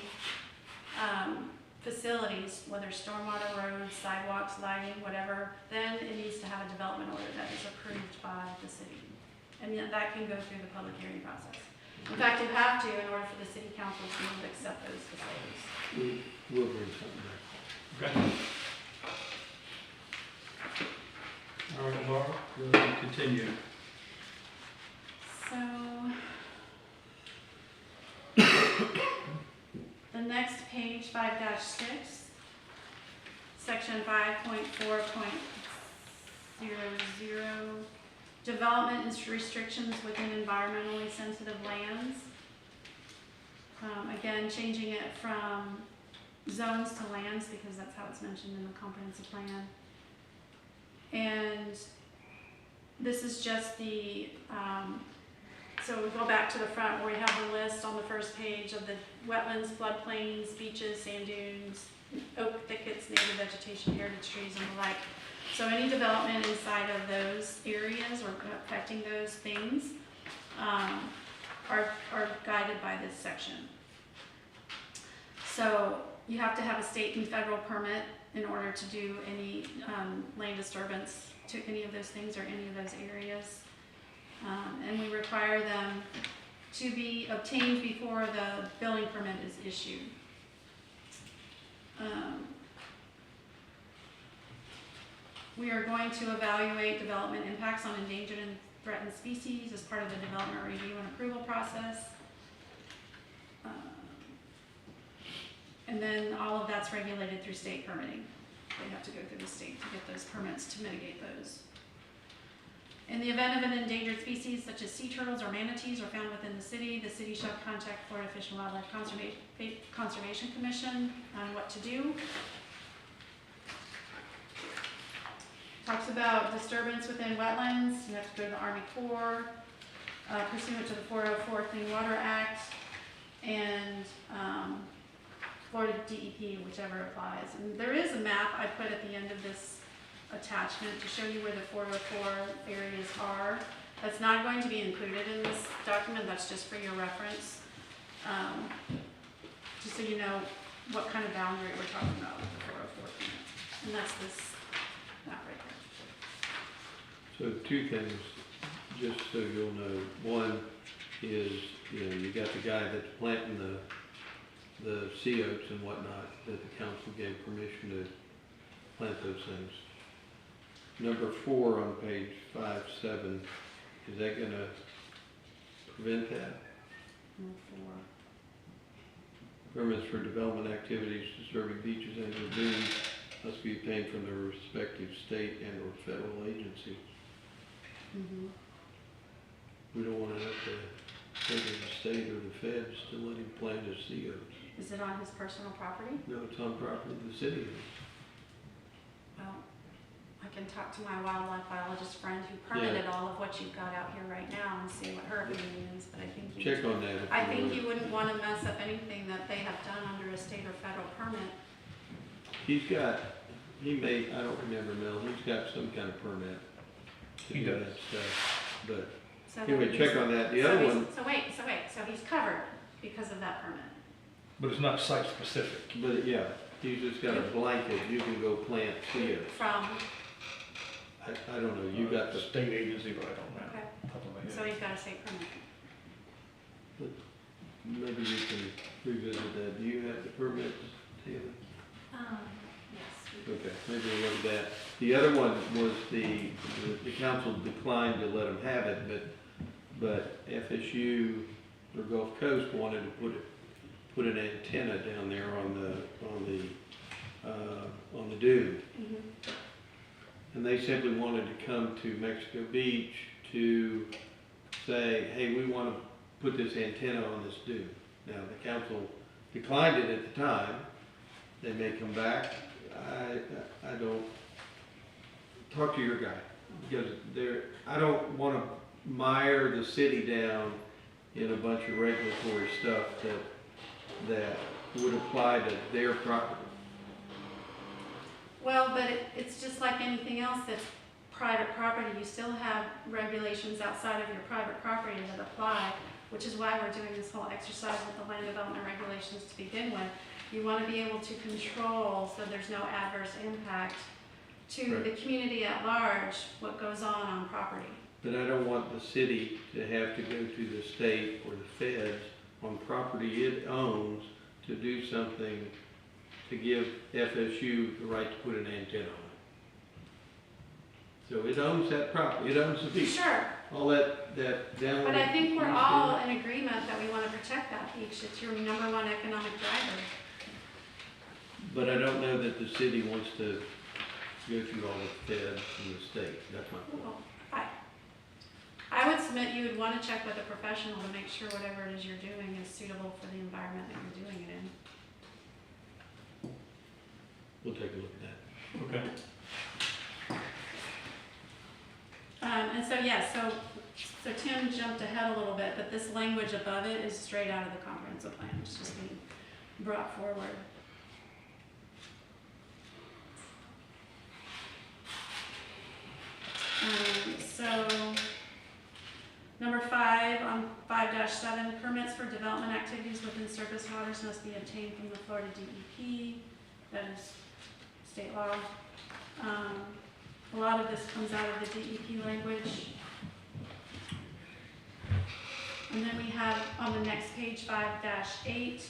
facilities, whether stormwater, roads, sidewalks, lighting, whatever, then it needs to have a development order that is approved by the city. And that can go through the public hearing process. In fact, you have to in order for the city council to be able to accept those facilities. We'll bring something back. Okay. All right, Laura, we'll continue. So, the next page, 5-6, section 5.4.00, development and restrictions within environmentally sensitive lands. Again, changing it from zones to lands because that's how it's mentioned in the comprehensive plan. And this is just the, so we go back to the front where we have the list on the first page of the wetlands, floodplains, beaches, sand dunes, oak thickets, native vegetation, heritage trees, and the like. So any development inside of those areas or affecting those things are guided by this section. So you have to have a state and federal permit in order to do any land disturbance to any of those things or any of those areas. And we require them to be obtained before the building permit is issued. We are going to evaluate development impacts on endangered and threatened species as part of the development review and approval process. And then all of that's regulated through state permitting. They have to go through the state to get those permits to mitigate those. In the event of an endangered species such as sea turtles or manatees are found within the city shall contact Florida Fish and Wildlife Conservation Commission on what to do. Talks about disturbance within wetlands. You have to go to the Army Corps, pursuant to the 404 Clean Water Act, and Florida DEP, whichever applies. And there is a map I put at the end of this attachment to show you where the 404 areas are. That's not going to be included in this document, that's just for your reference. Just so you know what kind of boundary we're talking about with the 404 permit. And that's this map right there. So two things, just so you'll know. One is, you got the guy that's planting the sea oaks and whatnot, that the council gave permission to plant those things. Number 4 on page 5-7, is that gonna prevent that? Permits for development activities disturbing beaches and lagoons must be obtained from the respective state and or federal agency. We don't wanna have to go to the state or the feds to let him plant his COs. Is it on his personal property? No, it's on property of the city. Well, I can talk to my wildlife biologist friend who permitted all of what you've got out here right now and see what her opinion is, but I think you. Check on that. if I you think would. you wouldn't wanna mess up anything that they have done under a state or federal permit. He's got, I don't remember, Mel, he's got some kind of permit to He do does. that stuff. But So anyway, that check he's- on that. The so other he's- one, So he's covered because of that permit. But it's not site specific. but yeah, he's just got a blanket, you can go plant COs. From, I don't know, you got the the, state agency, but I don't know. okay, Top of my so head. he's got a state permit. maybe we can revisit that. Do you have the permits, Taylor? Yes. Okay, maybe we'll look at that. The other one was the council declined to let them have it, but FSU or Gulf Coast wanted to put an antenna down there on the dune. Mhm. And they simply wanted to come to Mexico Beach to say, hey, we want to put this antenna on this dune. Now, the council declined it at the time. They may come back. I don't, talk to your guy, because I don't want to mire the city down in a bunch of regulatory stuff that would apply to their property. Well, but it's just like anything else that's private property. You still have regulations outside of your private property that apply, which is why we're doing this whole exercise with the land development regulations to begin with. You want to be able to control so there's no adverse impact to Right. the community at large, what goes on property. But I don't want the city to have to go to the state or the feds on property it owns to do something to give FSU the right to put an antenna on it. So it owns that property, it owns the beach. Sure, All that down. but I think we're all in agreement that we want to protect that beach. It's your number one economic driver. But I don't know that the city wants to go through all the feds and the state, that's my point. Well, I would submit you would want to check with a professional to make sure whatever it is you're doing is suitable for the environment that you're doing it in. We'll take a look at that. Okay. And so, yeah, so Tim jumped ahead a little bit, but this language above it is straight out of the comprehensive plan. It's just being brought forward. So, number 5, on 5-7, permits for development activities within surface waters must be obtained from the Florida DEP. That is state law. A lot of this comes out of the DEP language. And then we have on the next page 5-8,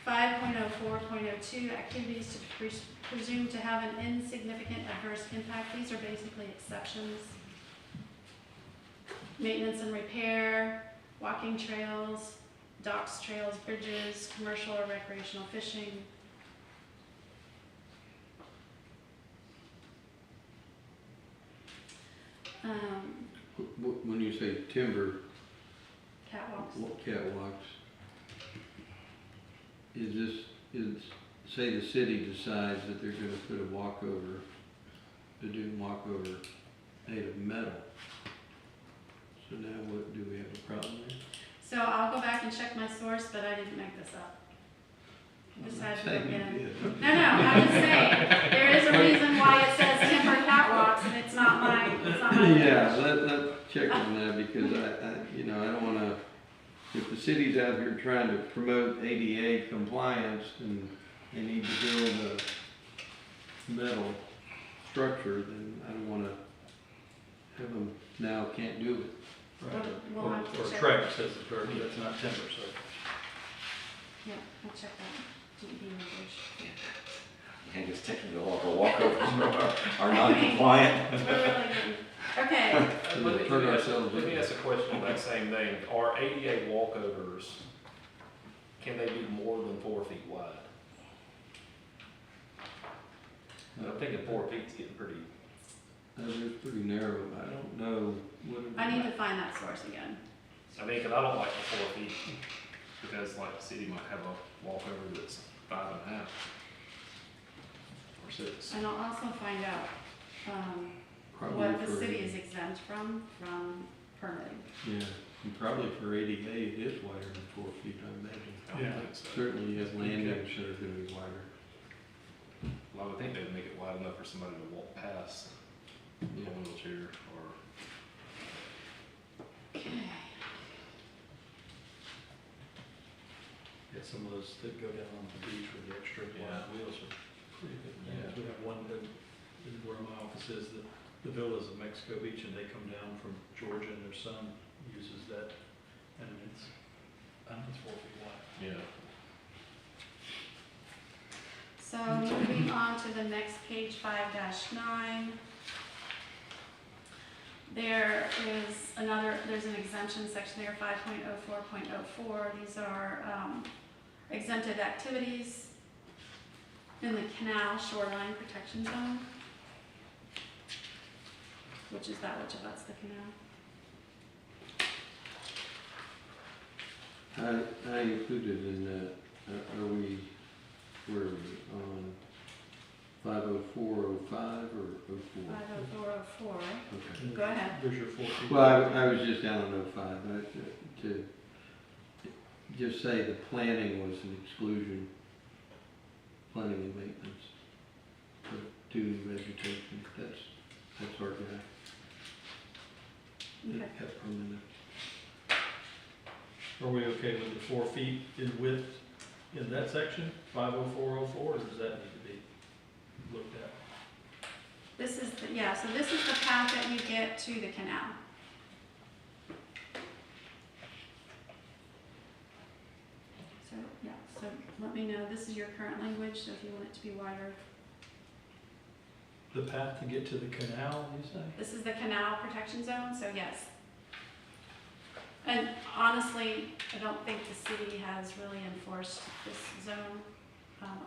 5.04.02, activities to presume to have an insignificant adverse impact. These are basically exceptions. Maintenance and repair, walking trails, docks, trails, bridges, commercial or recreational fishing. When you say timber, Catwalks. catwalks, say the city decides that they're gonna put a walkover, a dune walkover made of metal. So now what, do we have a problem there? So I'll go back and check my source, but I didn't make this up. I just had to Saying look you in. did. No, I'm just saying, there is a reason why it says timber catwalks, and it's not my. Yeah, let's check on that, because I don't wanna, if the city's out here trying to promote ADA compliance and they need to build a metal structure, then I don't wanna have them now can't do it. Right. We'll have to Or check. Trex says that's not timber, so. Yeah, I'll check that DEP language. And just technically, walkovers are non-compliant. We're really getting, okay, So turn ourselves Let me in. ask a question on that same thing. Are ADA walkovers, can they be more than 4 feet wide? I'm thinking 4 feet's getting pretty, It's pretty narrow, I don't know what. I need to find that source again. I mean, 'cause I don't like the 4 feet, because like the city might have a walkover that's 5.5. Or 6. And I'll also find out, Probably what the for- city is exempt from permitting. Yeah, and probably for ADA, it is wider than 4 feet, I imagine. I don't think so. Certainly you have landings that are gonna be wider. Well, I would think they'd make it wide enough for somebody to walk past in a wheelchair or. Yeah, some of those that go down on the beach with the extra Yeah. wide wheels are pretty good. Yeah. We have one that, where my office is, the villas of Mexico Beach, and they come down from Georgia, and their son uses that, and it's, I think it's 4 feet wide. Yeah. So moving on to the next page, 5-9. There's an exemption section there, 5.04.04. These are exempted activities in the canal shoreline protection zone, which is that which abuts the canal. I included in that, where are we, on 50405 or 04? 50404. Okay. Go ahead. There's your 4 feet. Well, I was just down on 05, to just say the planning was an exclusion, planning and maintenance, for new vegetation, that's our guy. Okay. That kept permanent. Are we okay with the 4 feet in width in that section, 50404, or does that need to be looked at? This is, so this is the path that you get to the canal. So, so let me know, this is your current language, so if you want it to be wider. The path to get to the canal, you say? This is the canal protection zone, so yes. And honestly, I don't think the city has really enforced this zone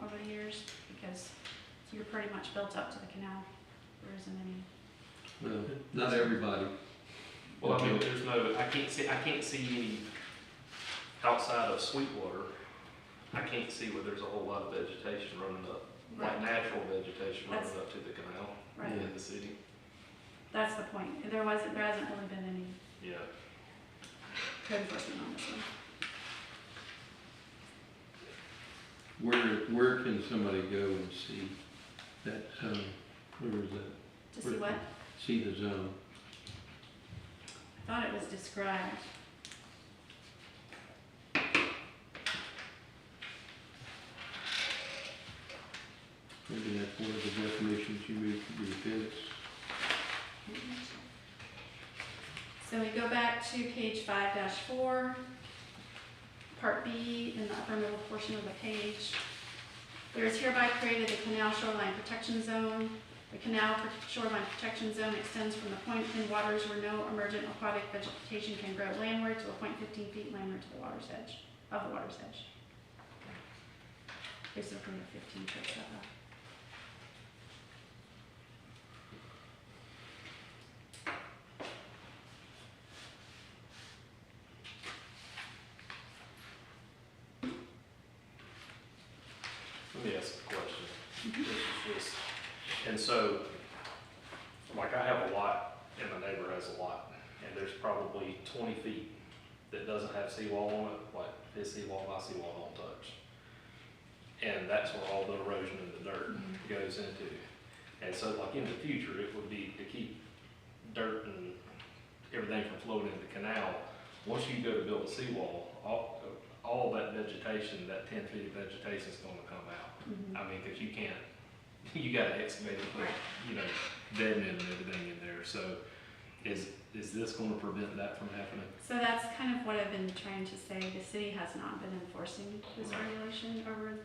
over the years, because you're pretty much built up to the canal. There isn't any. Well, not everybody. Well, I mean, there's no, I can't see any, outside of Sweetwater, I can't see where there's a whole lot of vegetation running up, like natural vegetation running That's- up to the canal Right. in the city. That's the point. There hasn't really been any Yeah. code enforcement on this one. Where can somebody go and see that zone? Where is that? To see what? See the zone. I thought it was described. Maybe that's one of the definitions you moved to the appendix. So we go back to page 5-4, part B in the upper middle portion of the page. There is hereby created the Canal Shoreline Protection Zone. The Canal Shoreline Protection Zone extends from the point in waters where no emergent aquatic vegetation can grow landward to a point 15 feet landward to the water's edge, of the water's edge. Basically a 15-foot setback. Let me ask a question. This is just, and so, like I have a lot, and my neighbor has a lot, and there's probably 20 feet that doesn't have seawall on it, like his seawall, my seawall don't touch. And that's where all the erosion and the dirt goes into. And so like in the future, it would be to keep dirt and everything from flowing into the canal. Once you go to build a seawall, all that vegetation, that 10 feet of vegetation is gonna come out. I mean, cause you can't, you gotta excavate and put, bedding and everything in there. So is this gonna prevent that from happening? So that's kind of what I've been trying to say. The city has not been enforcing this Right. regulation over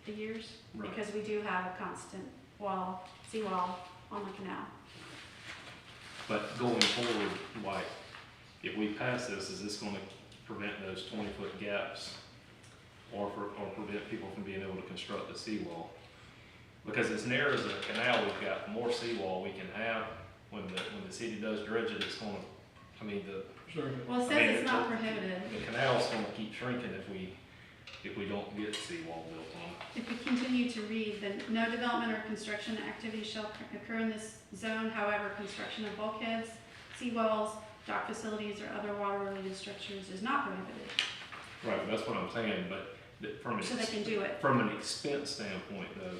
the years Right. because we do have a constant seawall on the canal. But going forward, like, if we pass this, is this gonna prevent those 20-foot gaps? Or prevent people from being able to construct a seawall? Because as narrow as a canal, we've got more seawall we can have. When the city does dredge it, it's gonna I mean, Sure. Well, it I mean, says it's not prohibited. the canal's gonna keep shrinking if we don't get seawall built on it. If we continue to read, then no development or construction activity shall occur in this zone, however, construction of bulkheads, seawalls, dock facilities, or other water-related structures is not prohibited. Right, that's what I'm saying, but from So they can do it. from an expense standpoint though,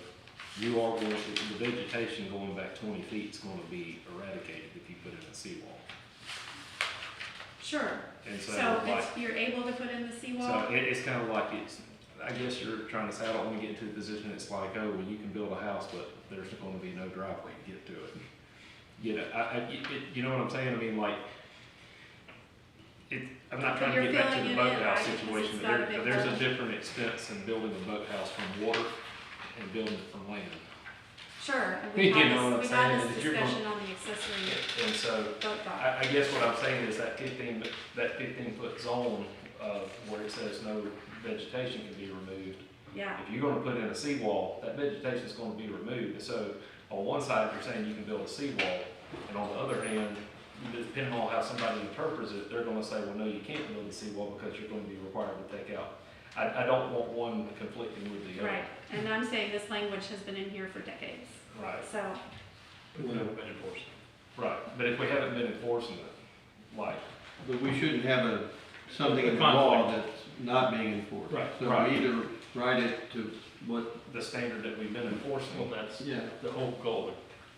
you are going to, the vegetation going back 20 feet is gonna be eradicated if you put in a seawall. Sure. And so, So like, you're able to put in the so seawall? it's kind of like I guess you're trying to say, I don't want to get into a position that's like, oh, well, you can build a house, but there's going to be no driveway to get to it. You know what I'm saying? I mean, like, I'm not trying to You're get back to filling the it in, boathouse right? Because situation, it's but not a big there's a hole. different expense in building a boathouse from water and building it from land. Sure. And You we know what I'm had saying? this Is you're going- discussion on the accessory And so, boat dock. I guess what I'm saying is that 15-foot zone, where it says no vegetation can be removed, Yeah. if you're gonna put in a seawall, that vegetation is gonna be removed. So on one side, you're saying you can build a seawall, and on the other hand, depending on how somebody interprets it, they're gonna say, well, no, you can't build a seawall because you're gonna be required to take out. I don't want one conflicting with the other. Right. And I'm saying this language has been in here for decades. Right, So, But we haven't been enforcing. right. But if we haven't been enforcing it, like, But we shouldn't have something in the law that's not being enforced. Right. So Right. we either write it to what, the standard that we've been enforcing. Well, that's yeah, the whole goal, to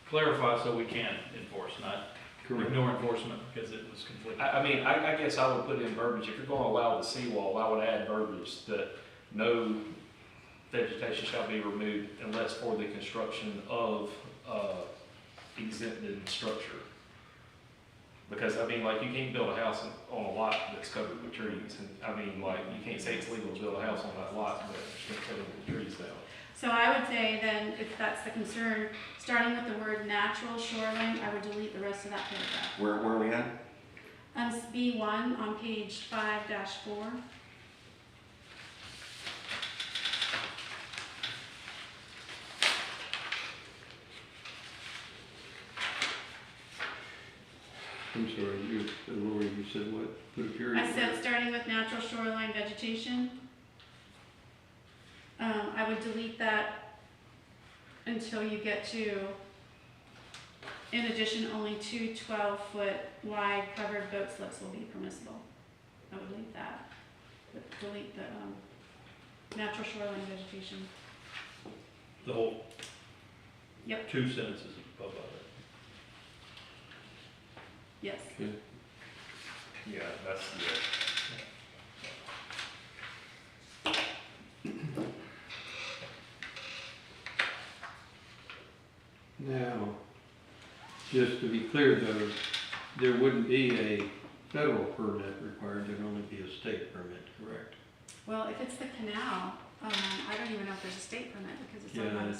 clarify so we can enforce, not correct. ignore enforcement because it was conflicting. I mean, I guess I would put in verbiage, if you're gonna allow the seawall, I would add verbiage that no vegetation shall be removed unless for the construction of, exempted structure. Because, I mean, like, you can't build a house on a lot that's covered with trees, and, I mean, like, you can't say it's legal to build a house on that lot, but it's cutting the trees down. so I would say then, if that's the concern, starting with the word natural shoreline, I would delete the rest of that paragraph. Where are we at? It's B1 on page 5-4. I'm sorry, Lori, you said what? Put a period. I said starting with natural shoreline vegetation. I would delete that until you get to, in addition, only 2 12-foot wide covered boat slips will be permissible. I would leave that, but delete the natural shoreline vegetation. The whole. Yep. 2 sentences above it. Yes. Yeah, that's Now, just to be clear though, there wouldn't be a federal permit required, there'd only be a state permit, correct? Well, if it's the canal, I don't even know if there's a state permit because it's owned by the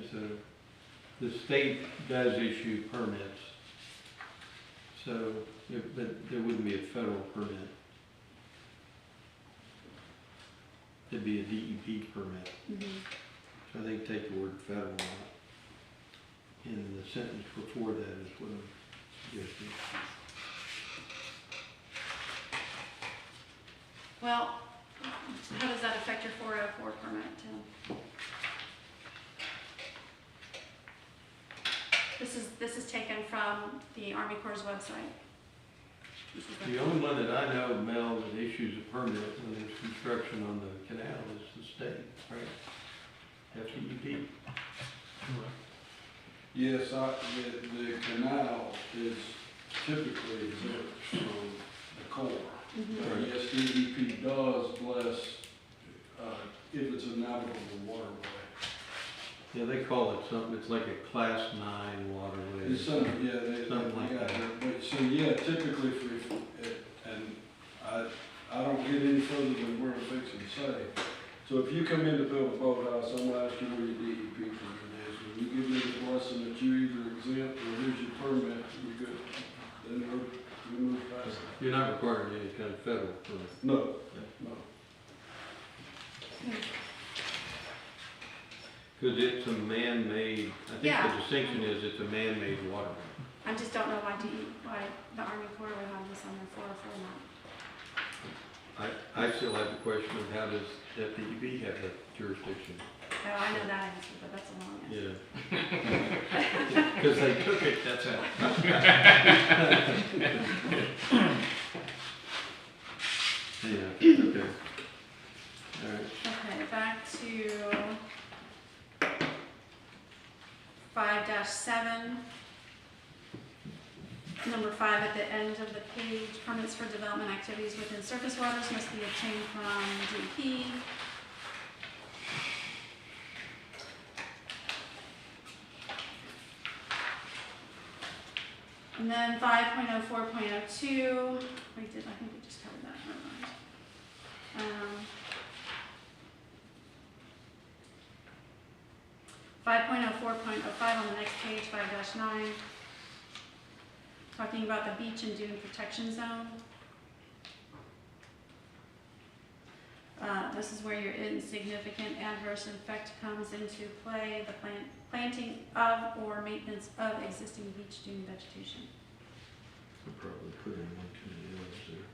city. The state does issue permits, so, but there wouldn't be a federal permit. There'd be a DEP permit, Mhm. so I think take the word federal out. In the sentence before that is what I'm suggesting. Well, how does that affect your 404 permit, Tim? This is taken from the Army Corps' website. This is The only one that I know, Mel, that issues a permit when there's construction on the canal is the state, right? FDEP. Yes, the canal is typically exempt from the Corps. Mhm. Yes, DEP does bless, if it's a navigable waterway. Yeah, they call it something, it's like a class 9 waterway. It's something, yeah, Something like yeah, that. but, so, yeah, typically and I don't get any further than where I'm fixing to say. So if you come in to build a boathouse, I'm gonna ask you where your DEP permit is. When you give me the blessing that you either exempt or here's your permit, you're good. Then we move past that. You're not requiring any kind of federal permit. No, no. Because it's a man-made, I think Yeah. the distinction is it's a man-made waterway. I just don't know why the Army Corps would have this on their 404 map. I still have the question of how does FDEB have that jurisdiction? Oh, I know that answer, but that's a long answer. Yeah. Because they took it, that's how. Yeah, okay. All right. Okay, back to 5-7. Number 5 at the end of the page, permits for development activities within surface waters must be obtained from DEP. And then 5.04.02, I think we just covered that, never mind. 5.04.05 on the next page, 5-9, talking about the beach and dune protection zone. This is where your insignificant adverse effect comes into play, the planting of or maintenance of existing beach dune vegetation. I'll probably put in one too many others there.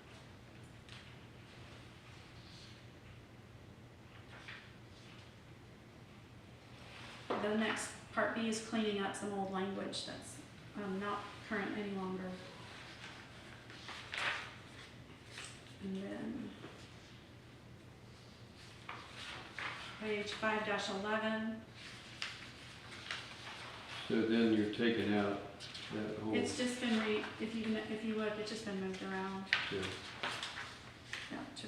The next part B is cleaning up some old language that's not current any longer. And then page 5-11, So then you're taking out that whole, it's just been if you look, it's just been moved around. yeah. Yeah, to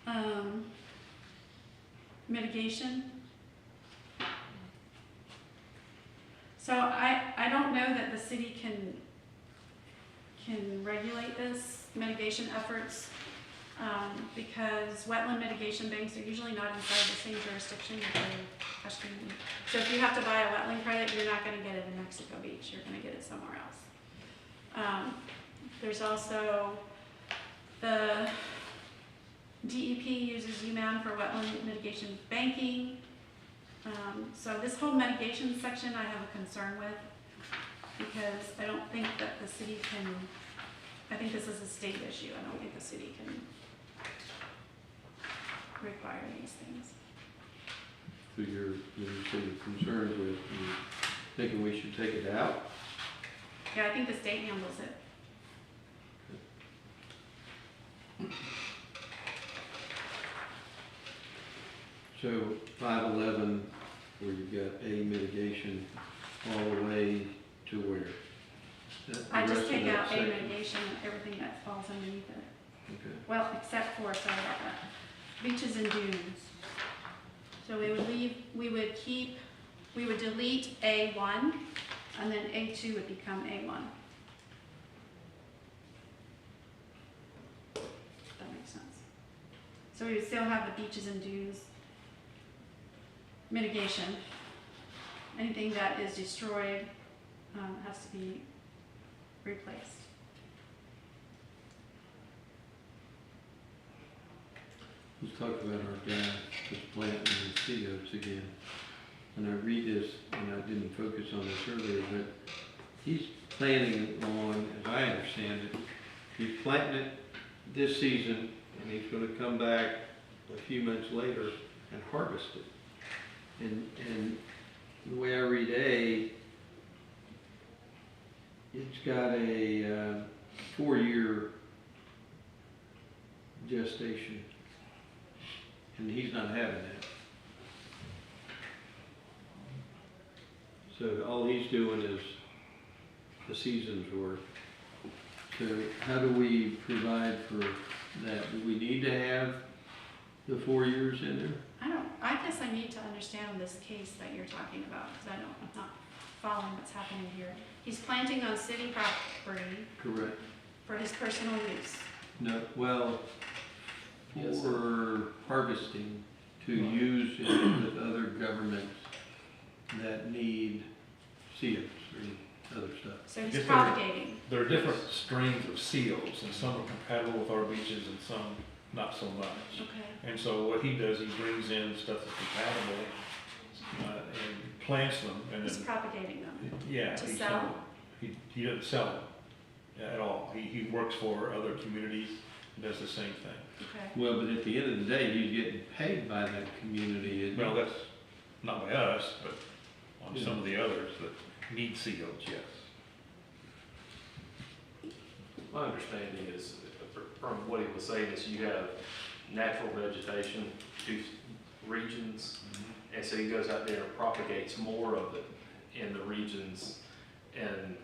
5-7. Mitigation. So I don't know that the city can regulate this mitigation efforts, because wetland mitigation banks are usually not inside the same jurisdiction that they're questioning. So if you have to buy a wetland credit, you're not gonna get it in Mexico Beach, you're gonna get it somewhere else. There's also the DEP uses UMAN for wetland mitigation banking. So this whole mitigation section I have a concern with, because I don't think that the city can, I think this is a state issue. I don't think the city can require these things. So you're concerned with, you thinking we should take it out? Yeah, I think the state handles it. So 511, where you've got A mitigation all the way to where? The I rest just of take that out A section? mitigation and everything that falls underneath it. Okay. Well, except for, sorry about that, beaches and dunes. So we would delete A1, and then A2 would become A1. That makes sense. So we would still have the beaches and dunes mitigation. Anything that is destroyed has to be replaced. Let's talk about our guy that's planting the sea oats again. And I read this, and I didn't focus on this earlier, but he's planning on, as I understand it, he's planting it this season, and he's gonna come back a few months later and harvest it. And the way I read A, it's got a 4-year gestation, and he's not having that. So all he's doing is the season's worth. So how do we provide for that? Do we need to have the 4 years in there? I guess I need to understand this case that you're talking about, because I'm not following what's happening here. He's planting on city property Correct. for his personal use. No, well, Yes. for harvesting, to use it with other governments that need seals or other stuff. So he's If they're- propagating. There are different strains of seals, and some are compatible with our beaches and some not so much. Okay. And so what he does, he brings in stuff that's compatible, and plants them and He's then, propagating them. yeah. to he sell. sells- He doesn't sell them at all. He works for other communities and does the same thing. Okay. Well, but at the end of the day, he's getting paid by that community, isn't he? Well, that's not by us, but on Yeah. some of the others that need COs, yes. My understanding is, from what he was saying, is you have natural vegetation, two regions, and so he goes out there and propagates more of it in the regions. And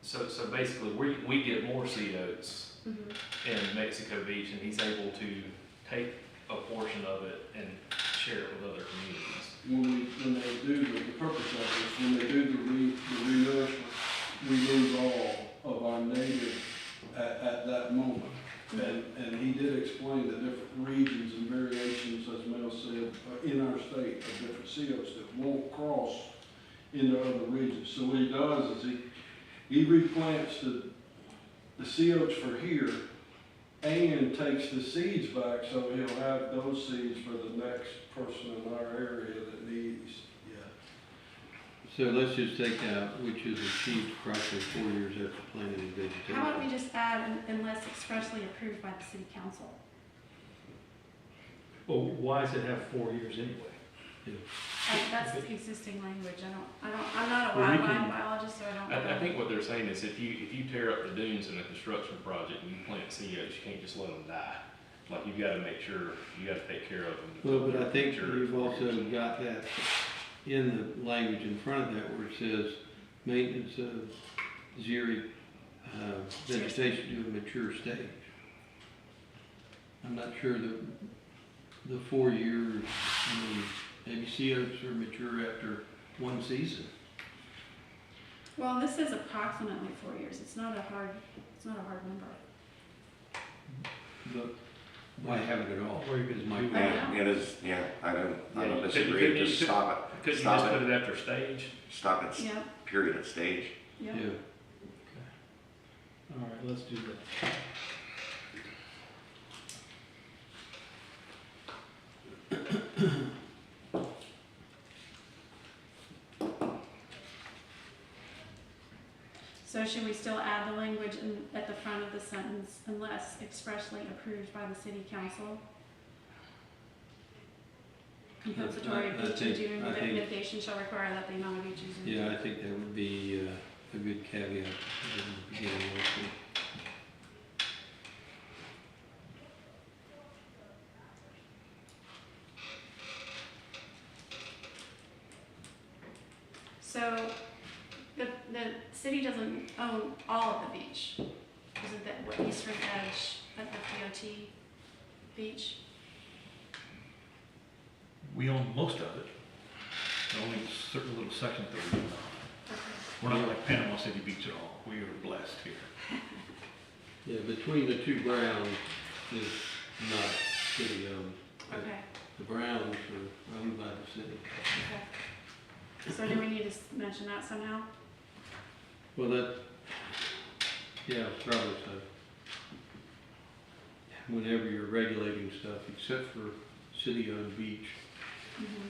so basically, we get more COs Mhm. in Mexico Beach, and he's able to take a portion of it and share it with other communities. When they do, the purpose of it is when they do the renourishment, we lose all of our native at that moment. And he did explain the different regions and variations, as Mel said, in our state of different COs that won't cross into other regions. So what he does is he replants the COs for here and takes the seeds back, so he'll have those seeds for the next person in our area that needs, yeah. So let's just take out, which is achieved approximately 4 years after planting and vegetation. How about we just add unless expressly approved by the city council? Well, why does it have 4 years anyway? That's the existing language. I'm not a Well, we wildlife can- biologist, so I don't know. I think what they're saying is if you tear up the dunes in a construction project and you plant COs, you can't just let them die. Like, you've got to make sure, you got to take care of them. Well, but I think Sure. you've also got that in the language in front of that where it says maintenance of xeric vegetation to a mature stage. I'm not sure that the 4 years, I mean, maybe COs are mature after one season. Well, this says approximately 4 years. It's not a hard number. But why have it at all? Or you could Is my do question. Yeah, it is, yeah, I don't Yeah, disagree, couldn't you- just stop it. Couldn't you Stop just it. put it after stage? Stop it, Yep, period at stage. yep. Yeah. All right, let's do that. So should we still add the language at the front of the sentence, unless expressly approved by the city council? Compensatory I beach and think- dune I think- mitigation shall require that the amount of beaches and. Yeah, I think that would be a good caveat in the beginning also. So, the city doesn't own all of the beach. Is it the eastern edge of the DOT beach? We own most of it. Only certain little sections that we do not. We're not like Panama City Beach at all. We are blessed here. Yeah, between the two grounds is not city owned. Okay, The grounds are owned by the city. okay. So do we need to mention that somehow? Well, that, yeah, probably so. Whenever you're regulating stuff, except for city-owned beach. Mhm.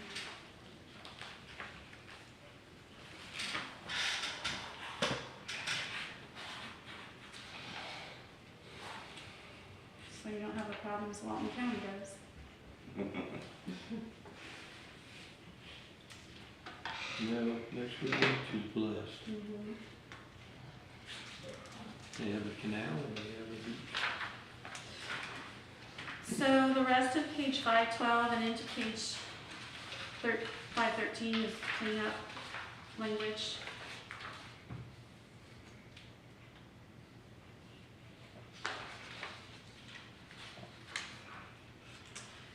So you don't have the problems Walton County does. No, Mexico Beach is blessed. Mhm. They have a canal and they have a beach. So the rest of page 512 and into page 513 is cleanup language.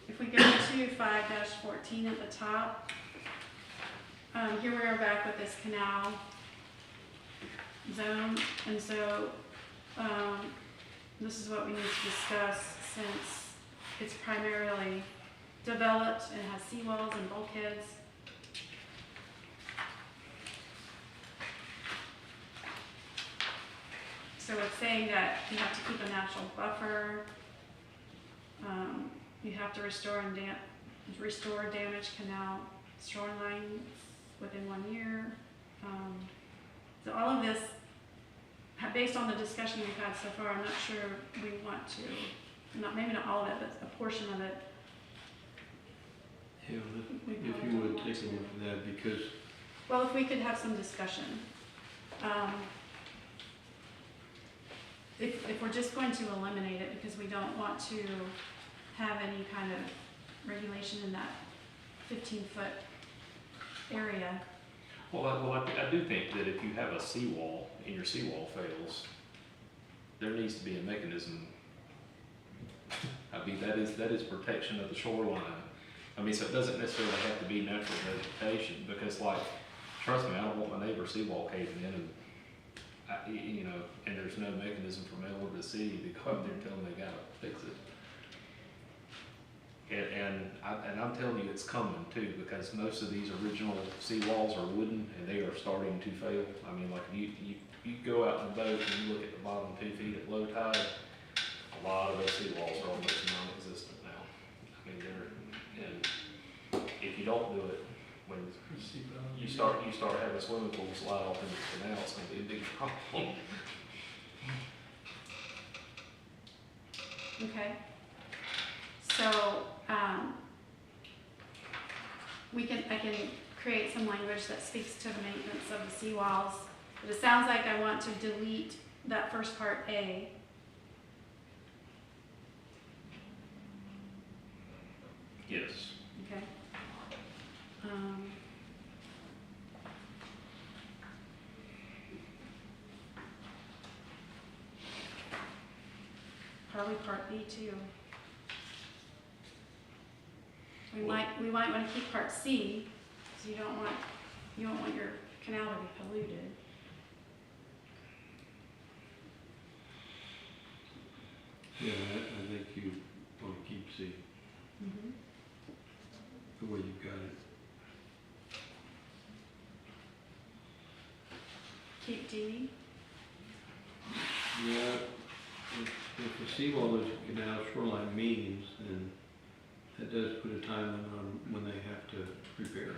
If we go to 5-14 at the top, here we are back with this canal zone, and so this is what we need to discuss since it's primarily developed and has seawalls and bulkheads. So it's saying that you have to keep a natural buffer. You have to restore damaged canal shorelines within 1 year. So all of this, based on the discussion we've had so far, I'm not sure we want to, maybe not all of it, but a portion of it. Yeah, we if probably you don't would want take a to. look at that, because Well, if we could have some discussion. If we're just going to eliminate it because we don't want to have any kind of regulation in that 15-foot area. I do think that if you have a seawall and your seawall fails, there needs to be a mechanism. I mean, that is protection of the shoreline. I mean, so it doesn't necessarily have to be natural vegetation, because like, trust me, I don't want my neighbor's seawall caving in and, and there's no mechanism for Mel or the city to go up there and tell them they gotta fix it. And I'm telling you, it's coming too, because most of these original seawalls are wooden and they are starting to fail. I mean, like you go out in the boat and you look at the bottom 2 feet at low tide, a lot of those seawalls are almost non-existent now. I mean, and if you don't do it, when you start having swimming pools slide off into the canal, it's gonna be a big problem. Okay. So, I can create some language that speaks to the maintenance of the seawalls. But it sounds like I want to delete that first part A. Yes. Okay. Probably part B too. We might want to keep part C, because you don't want your canal to be polluted. yeah, I think you want to keep C, Mm-hmm. the way you've got it. Keep D. Yeah, if the seawall is a canal shoreline means, then that does put a time limit on when they have to repair it.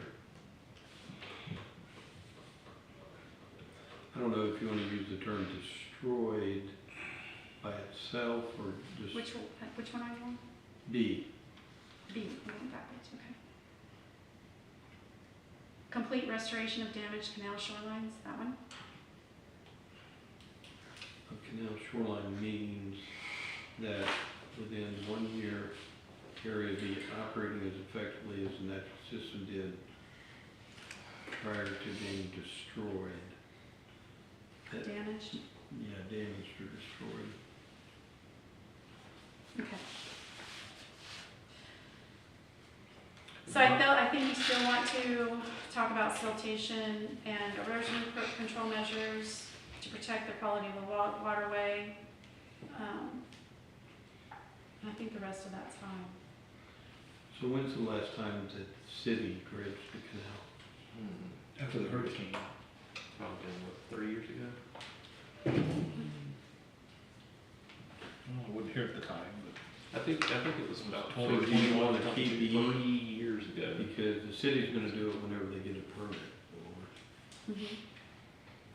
I don't know if you want to use the term destroyed by itself or just Which one are you on? B. B. I'm going backwards. Okay. Complete restoration of damaged canal shorelines. That one. A canal shoreline means that within 1 year, area be operating as effectively as the natural system did prior to being destroyed. That- Damaged. Yeah, damaged or destroyed. Okay. So I think you still want to talk about siltation and erosion control measures to protect the quality of the waterway. I think the rest of that's fine. So when's the last time that the city dredged the canal? After the hurricane. Probably, what, 3 years ago? I wouldn't hear at the time, but. I think it was about So do you want to 21, keep 3 E? years ago. Because the city's gonna do it whenever they get a permit. Mm-hmm.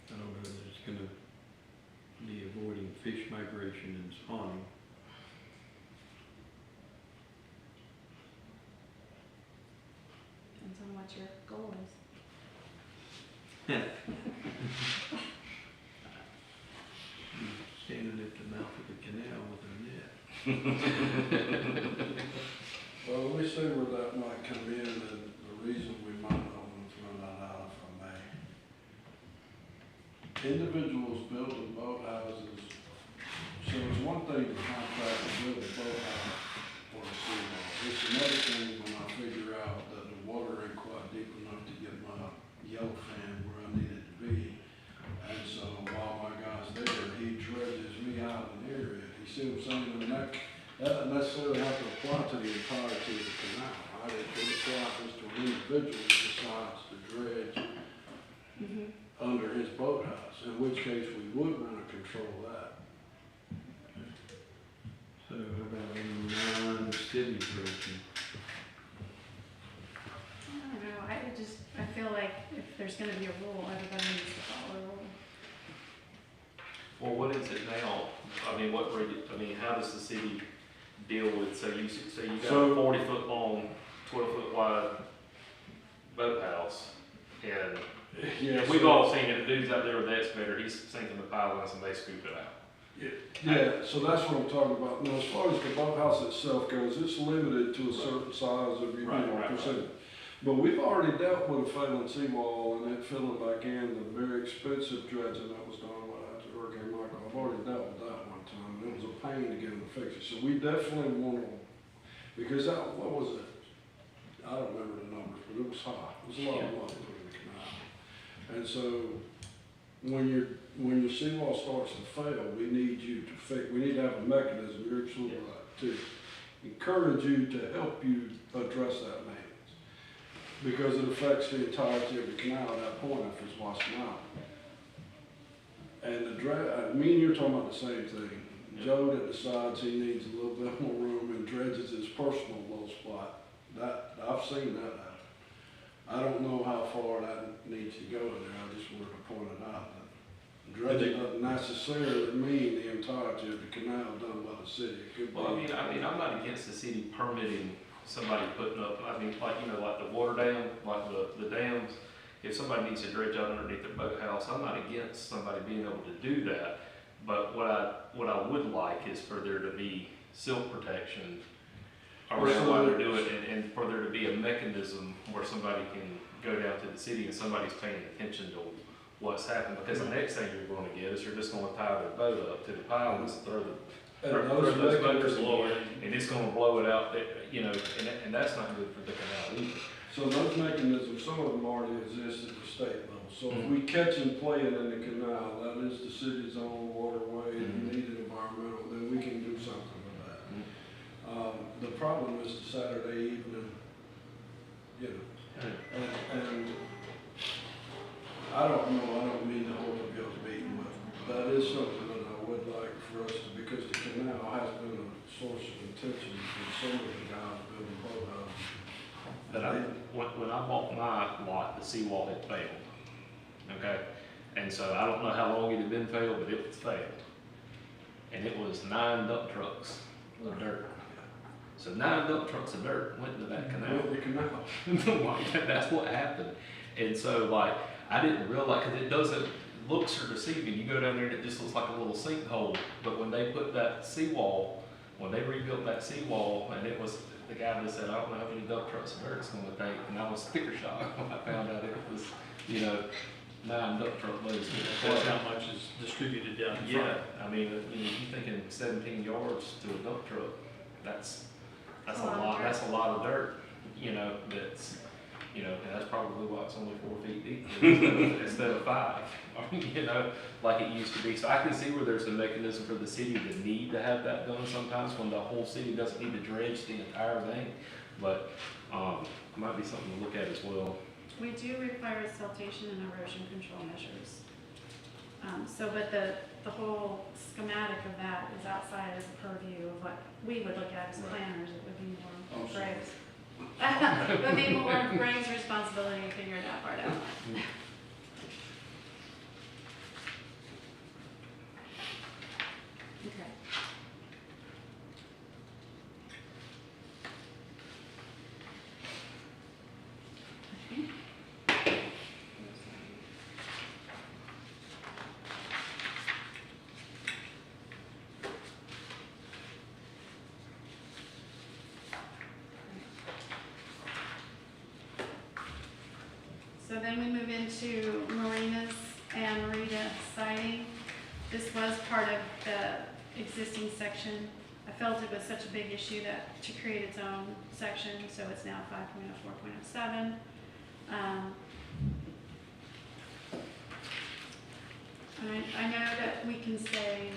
I don't know that it's gonna be avoiding fish migration and spawning. Depends on what your goal is. Standing at the mouth of the canal with a net. Well, let me see where that might come in, and the reason we might not want to throw that out, if I may. Individuals building boathouses, so it's one thing to contract to build a boathouse or a seawall. It's another thing when I figure out that the water ain't quite deep enough to get my yellow fan where I need it to be. And so while my guy's there, he dredges me out of an area. You see what I'm saying? And that doesn't necessarily have to apply to the entirety of the canal, right? It could apply just to an individual who decides to dredge Mm-hmm. under his boathouse, in which case we would want to control that. So how about non-city dredging? I don't know. I feel like if gonna be a rule, everybody needs to follow a rule. Well, what is it now? I mean, how does the city deal with, so you got So- a 40-foot long, 12-foot wide boathouse, and Yeah, we've so- all seen it, the dude's out there with the excavator, he's sinking the pylons and they scoop it out. Yeah, so that's what I'm talking about. Now, as far as the boathouse itself goes, it's limited to a certain size of, Right. percent. But we've already dealt with a failing seawall and it filling back in, the very expensive dredging that was done after Hurricane Michael. I've already dealt with that one time, and it was a pain to get them to fix it. So we definitely want to, because that, what was it? I don't remember the numbers, but it was high. It was a lot of money put in the canal. And so, when your seawall starts to fail, we need you to we need to have a mechanism, you're absolutely right, to encourage you to help you address that maintenance. Because it affects the entirety of the canal at that point if it's washing out. And me and you're talking about the same thing. Joe that decides he needs a little bit more room and dredges his personal little spot. I've seen that happen. I don't know how far that needs to go in there, I just wanted to point it out. That dredging doesn't necessarily mean the entirety of the canal done by the city. It could be. Well, I mean, I'm not against the city permitting somebody putting up, like the water dam, like the dams. If somebody needs to dredge out underneath their boathouse, I'm not against somebody being able to do that. But what I would like is for there to be silt protection around while they're doing it, and for there to be a mechanism where somebody can go down to the city and somebody's paying attention to what's happened. Because the next thing you're gonna get is you're just gonna tie their boat up to the pylons, throw those motors below it, and it's gonna blow it out, and that's not good for the canal either. So those mechanisms, some of them already exist at the state level. So if we catch them playing in the canal, that is the city's own waterway, and we need an environmental, then we can do something with that. The problem is the Saturday evening, and I don't mean to hold up y'all's meeting, but that is something that I would like for us to, because the canal has been a source of contention for some of the guys building boathouses. But when I bought my lot, the seawall had failed, okay? And so I don't know how long it had been failed, but it was failed. And it was 9 dump trucks of dirt. So 9 dump trucks of dirt went into that canal. The canal. Like, that's what happened. And so, like, I didn't realize, because it doesn't, looks are deceiving. You go down there and it just looks like a little sinkhole. But when they put that seawall, when they rebuilt that seawall, and it was, the guy that said, I don't know how many dump trucks of dirt it's going to take. And I was sticker shocked when I found out it was, 9 dump truck loads. That's how much is distributed down the front. Yeah, I mean, you're thinking 17 yards to a dump truck. That's a That's a lot of lot. dirt. That's a lot of dirt. That's and that's probably why it's only 4 feet deep instead of 5. Like it used to be. So I can see where there's a mechanism for the city to need to have that done sometimes when the whole city doesn't need to dredge the entire thing. But it might be something to look at as well. We do require siltation and erosion control measures. But the whole schematic of that is outside of the purview of what we would look at as Right. planners. It would be more sorry. Greg's. It would be more Greg's responsibility to figure that part out. Okay. So then we move into marinas and marina siding. This was part of the existing section. I felt it was such a big issue that to create its own section, so it's now 5.04.07. I know that we can say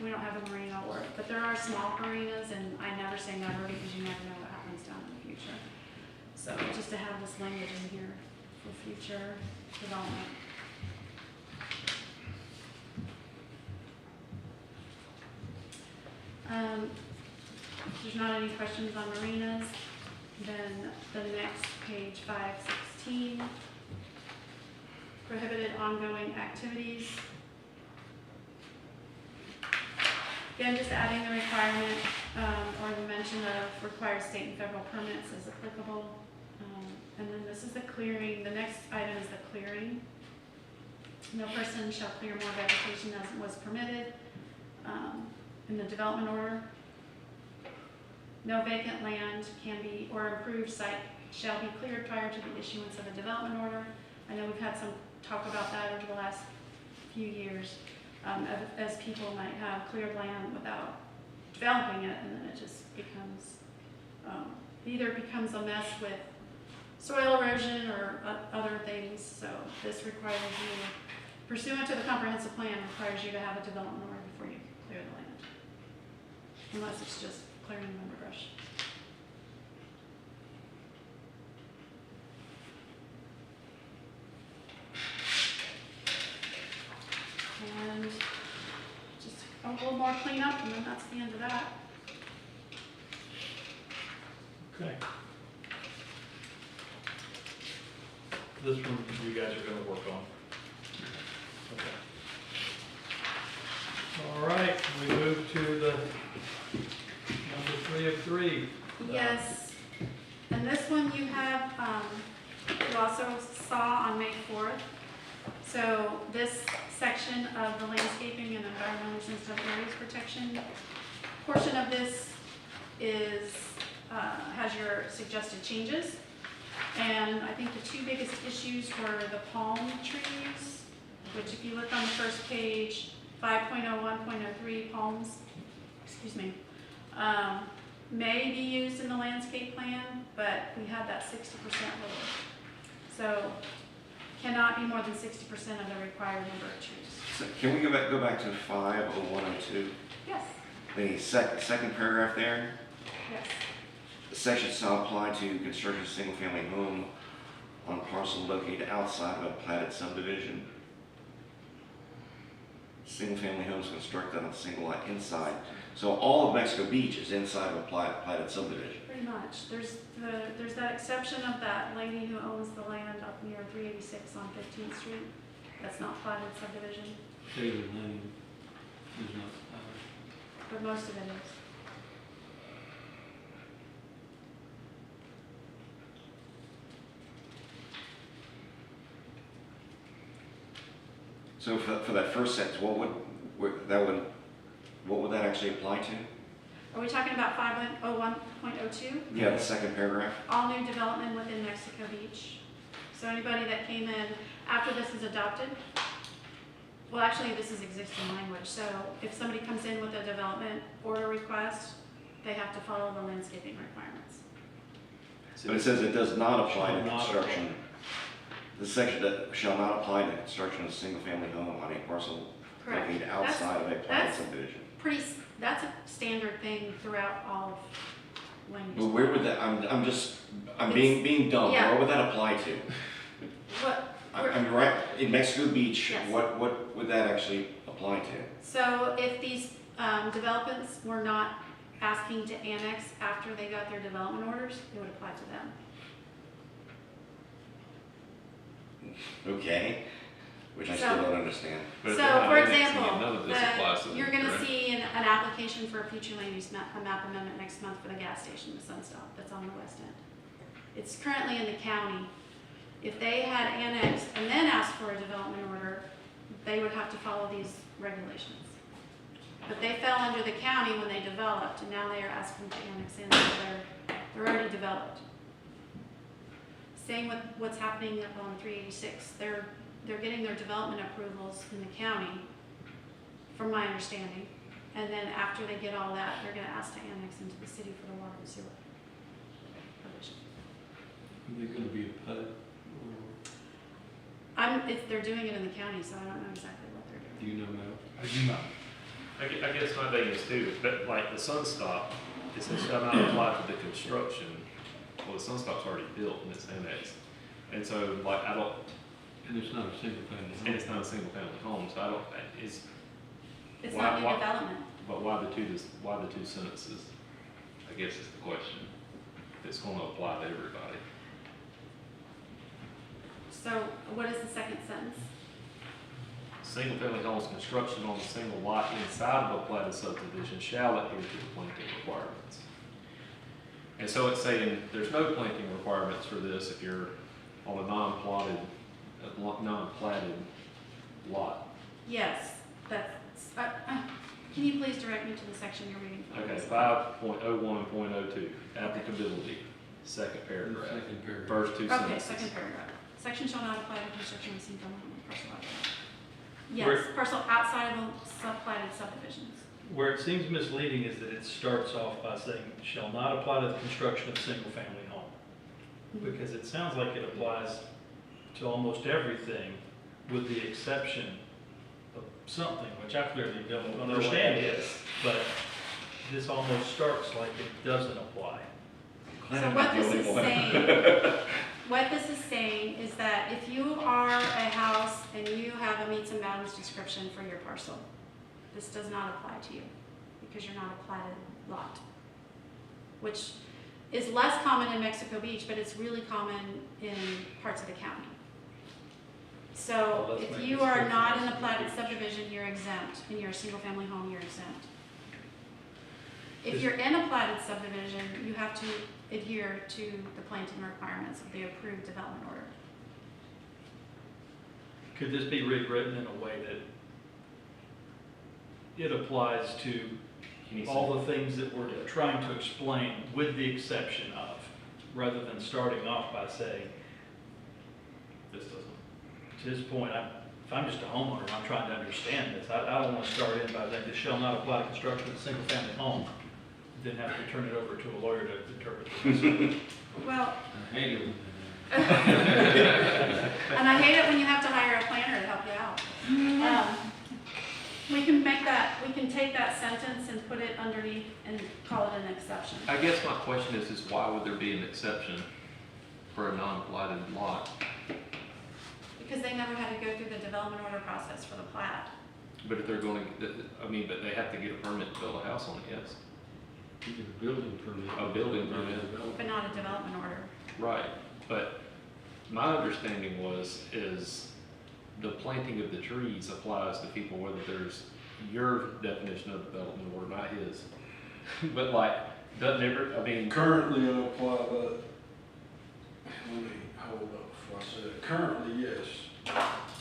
we don't have a marina or, but there are small marinas, and I never say never because you never know what happens down in the future. So just to have this language in here for future development. If there's not any questions on marinas, then the next page, 516. prohibited ongoing activities. Again, just adding the requirement, or the mention of required state and federal permits as applicable. And then this is the clearing, the next item is the clearing. No person shall clear more vegetation than was permitted, in the development order. No vacant land can be, or improved site shall be cleared prior to the issuance of a development order. I know we've had some talk about that over the last few years, as people might have cleared land without developing it, and then it just becomes, either becomes a mess with soil erosion or other things. So this requires you, pursuant to the comprehensive plan, requires you to have a development order before you clear the land, unless it's just clearing underbrush. And just a little more cleanup, and then that's the end of that. Okay. This one you guys are gonna work on. Okay. All right, we move to the number 3 of 3. Yes, and this one you have, you also saw on May 4th. So this section of the landscaping and environmental sensitive areas protection portion of this is, has your suggested changes. And I think the two biggest issues were the palm trees, which if you look on the first page, 5.01.03 palms, excuse me, may be used in the landscape plan, but we have that 60% rule. So cannot be more than 60% of the required number of trees. So can we go back to 50102? Yes, The second paragraph there, yes. the section shall apply to construction of single-family home on parcel located outside of a platted subdivision. Single-family homes constructed on a single lot inside. So all of Mexico Beach is inside of a platted subdivision. Pretty much. There's that exception of that lady who owns the land up near 386 on 15th Street. That's not platted subdivision, Taylor Lane is not, but most of it is. So for that first sentence, what would that actually apply to? Are we talking about 501.02? Yeah, the second paragraph. All new development within Mexico Beach. So anybody that came in after this is adopted, well, actually, this is existing language. So if somebody comes in with a development order request, they have to follow the landscaping requirements. But it says it does not apply Shall to not construction. The section that shall not apply to construction of a single-family home on a parcel Correct. located outside of a platted that's- subdivision. That's a standard thing throughout all of land use. But where would that, I'm being dumb, yeah. where would that apply to? What, I'm right, in Mexico Beach, Yes. what would that actually apply to? so if these developments were not asking to annex after they got their development orders, it would apply to them. Okay, which I So- still don't understand. But if So, they're not for annexing it, example, none of this applies to them, you're gonna correct? see an application for a future land use map amendment next month for the gas station, the Sunstop, that's on the west end. It's currently in the county. If they had annexed and then asked for a development order, they would have to follow these regulations. But they fell under the county when they developed, and now they are asking to annex in, so they're already developed. Same with what's happening up on 386. They're getting their development approvals in the county, from my understanding. And then after they get all that, they're gonna ask to annex into the city for the water and sewer provision. are they gonna be a PUD? They're doing it in the county, so I don't know exactly what they're Do doing. you know, Mel? I guess my thing is too, but like the Sunstop, it says shall not apply to the construction. Well, the Sunstop's already built and it's annexed. And so like, I don't, And it's not a single family home. and it's not a single family home, so I don't, it's, It's Why- not new why- development. but why the two sentences? I guess is the question. If it's gonna apply to everybody. So what is the second sentence? Single-family homes construction on a single lot inside of a platted subdivision shall adhere to the planting requirements. And so it's saying there's no planting requirements for this if you're on a non-platted lot. Yes, that's, can you please direct me to the section you're reading from? Okay, 5.01.02, applicability, second paragraph, Second paragraph. first two Okay, sentences. second paragraph. Section shall not apply to construction of single-family parcel outside. Where- Yes, parcel outside of subplatted subdivisions. Where it seems misleading is that it starts off by saying, shall not apply to the construction of single-family home. Because it sounds like it applies to almost everything with the exception of something, which I clearly don't understand yet. But this almost starts like it doesn't apply. Glad So I'm what not the this only is one. saying, what this is saying is that if you are a house and you have a meets and bounds description for your parcel, this does not apply to you because you're not a platted lot, which is less common in Mexico Beach, but it's really common in parts of the county. So Well, let's if make you this are clear not for in a Mexico platted Beach. subdivision, you're exempt. And you're a single-family home, you're exempt. If Is- you're in a platted subdivision, you have to adhere to the planting requirements of the approved development order. Could this be rewritten in a way that it applies to Can you all the things that we're trying to explain with the exception of, rather than starting off by saying, This doesn't. to his point, if I'm just a homeowner, and I'm trying to understand this, I don't want to start in by saying this shall not apply to construction of a single-family home, then have to turn it over to a lawyer to interpret this. Well, I hate it. and I hate it when you have to hire a planner to help you out. We can make that, we can take that sentence and put it underneath and call it an exception. I guess my question is why would there be an exception for a non-platted lot? Because they never had to go through the development order process for the plat. But if they're going to, but they have to get a permit to build a house on it, yes? You get a building permit. A building permit. But not a development order. Right, but my understanding is the planting of the trees applies to people, whether there's your definition of development or not his. But like, doesn't ever, Currently, I apply that, let me hold up before I say it. Currently, yes.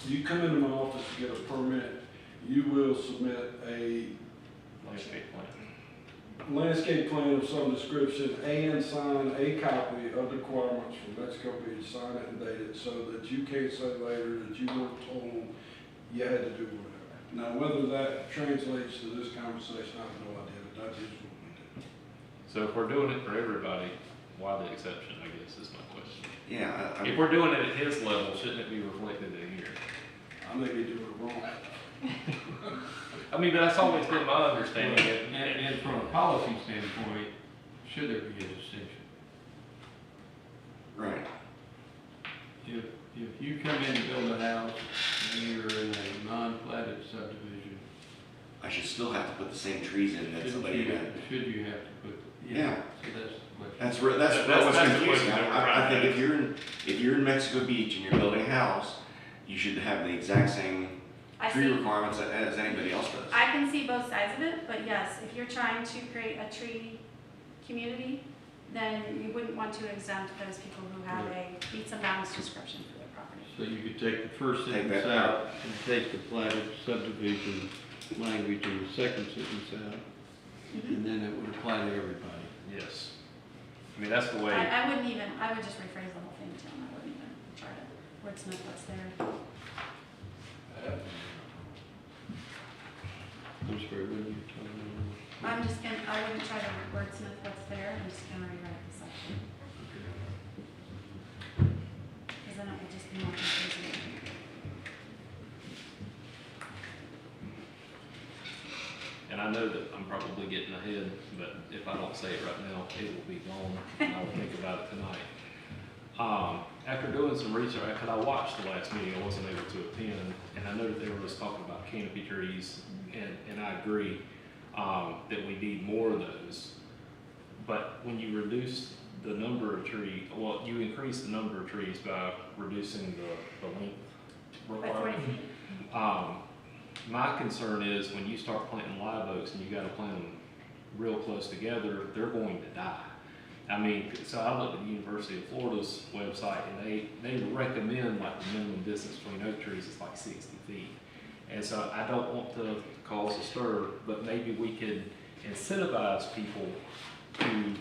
You come into my office to get a permit, you will submit a landscape plan. landscape plan of some description and sign a copy of the requirements from Mexico Beach, sign it and date it, so that you can't say later that you weren't told you had to do whatever. Now, whether that translates to this conversation, I have no idea, but that is what we do. So if we're doing it for everybody, why the exception, I guess, is my question. Yeah, If we're doing it at his level, shouldn't it be reflected in here? I may be doing it wrong. But that's always been my understanding. And from a policy standpoint, should there be a distinction? right. If you come in to build a house and you're in a non-platted subdivision, I should still have to put the same trees in that somebody had. should you have to put? Yeah. So that's the question. That's That's what's the confusing. question that we're I trying think to if you're in Mexico Beach and you're building a house, you should have the exact same I tree see, requirements as anybody else does. I can see both sides of it, but yes, if you're trying to create a tree community, then you wouldn't want to exempt those people who have a meets and bounds description for their property. So you could take the first Take sentence that out and take the platted subdivision language in the second sentence out, and then it would apply to everybody. Yes. That's the way. I wouldn't even, I would just rephrase the whole thing, Tim, I wouldn't even try to wordsmith what's there. I'm sorry, when you talking I'm just gonna, I wouldn't try to wordsmith what's there, I'm just gonna rewrite the section. Because then it would just be more confusing. And I know that I'm probably getting ahead, but if I don't say it right now, it will be gone, and I will think about it tonight. After doing some research, because I watched the last meeting, I wasn't able to attend, and I know that they were just talking about canopy trees, and I agree, that we need more of those. but when you reduce the number of trees, well, you increase the number of trees by reducing the length By 40 requirement. feet. My concern is when you start planting live oaks and you gotta plant them real close together, they're going to die. I mean, so I looked at the University of Florida's website and they recommend like the minimum distance between oak trees is like 60 feet. And so I don't want to cause a stir, but maybe we could incentivize people to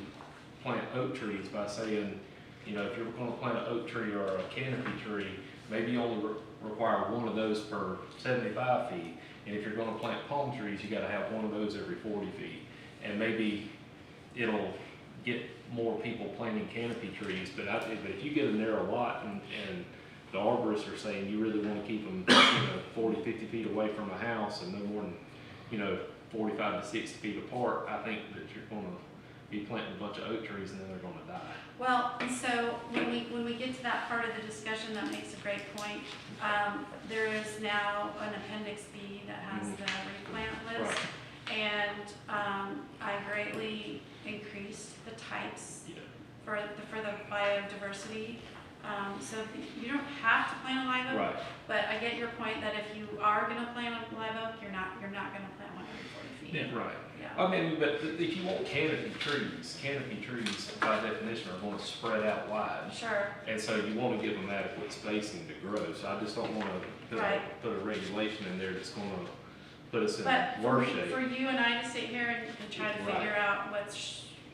plant oak trees by saying, you know, if you're gonna plant an oak tree or a canopy tree, maybe you only require one of those per 75 feet. And if you're gonna plant palm trees, you gotta have one of those every 40 feet. And maybe it'll get more people planting canopy trees, but if you get a narrow lot and the arborists are saying you really wanna keep them, 40, 50 feet away from a house and no more than, 45 to 60 feet apart, I think that you're gonna be planting a bunch of oak trees and then they're gonna die. Well, and so when we get to that part of the discussion, that makes a great point. There is now an appendix B that has the replant list. And I greatly increased the types Yeah. for the biodiversity. So you don't have to plant a live oak, Right. but I get your point that if you are gonna plant a live oak, you're not gonna plant one every 40 feet. Yeah. Right. Yeah. I mean, but if you want canopy trees by definition are going to spread out wide. Sure. And so you want to give them adequate spacing to grow. So I just don't want to Right. put a regulation in there that's going to put us in But worse for shape. you and I to sit here and try to Right. figure out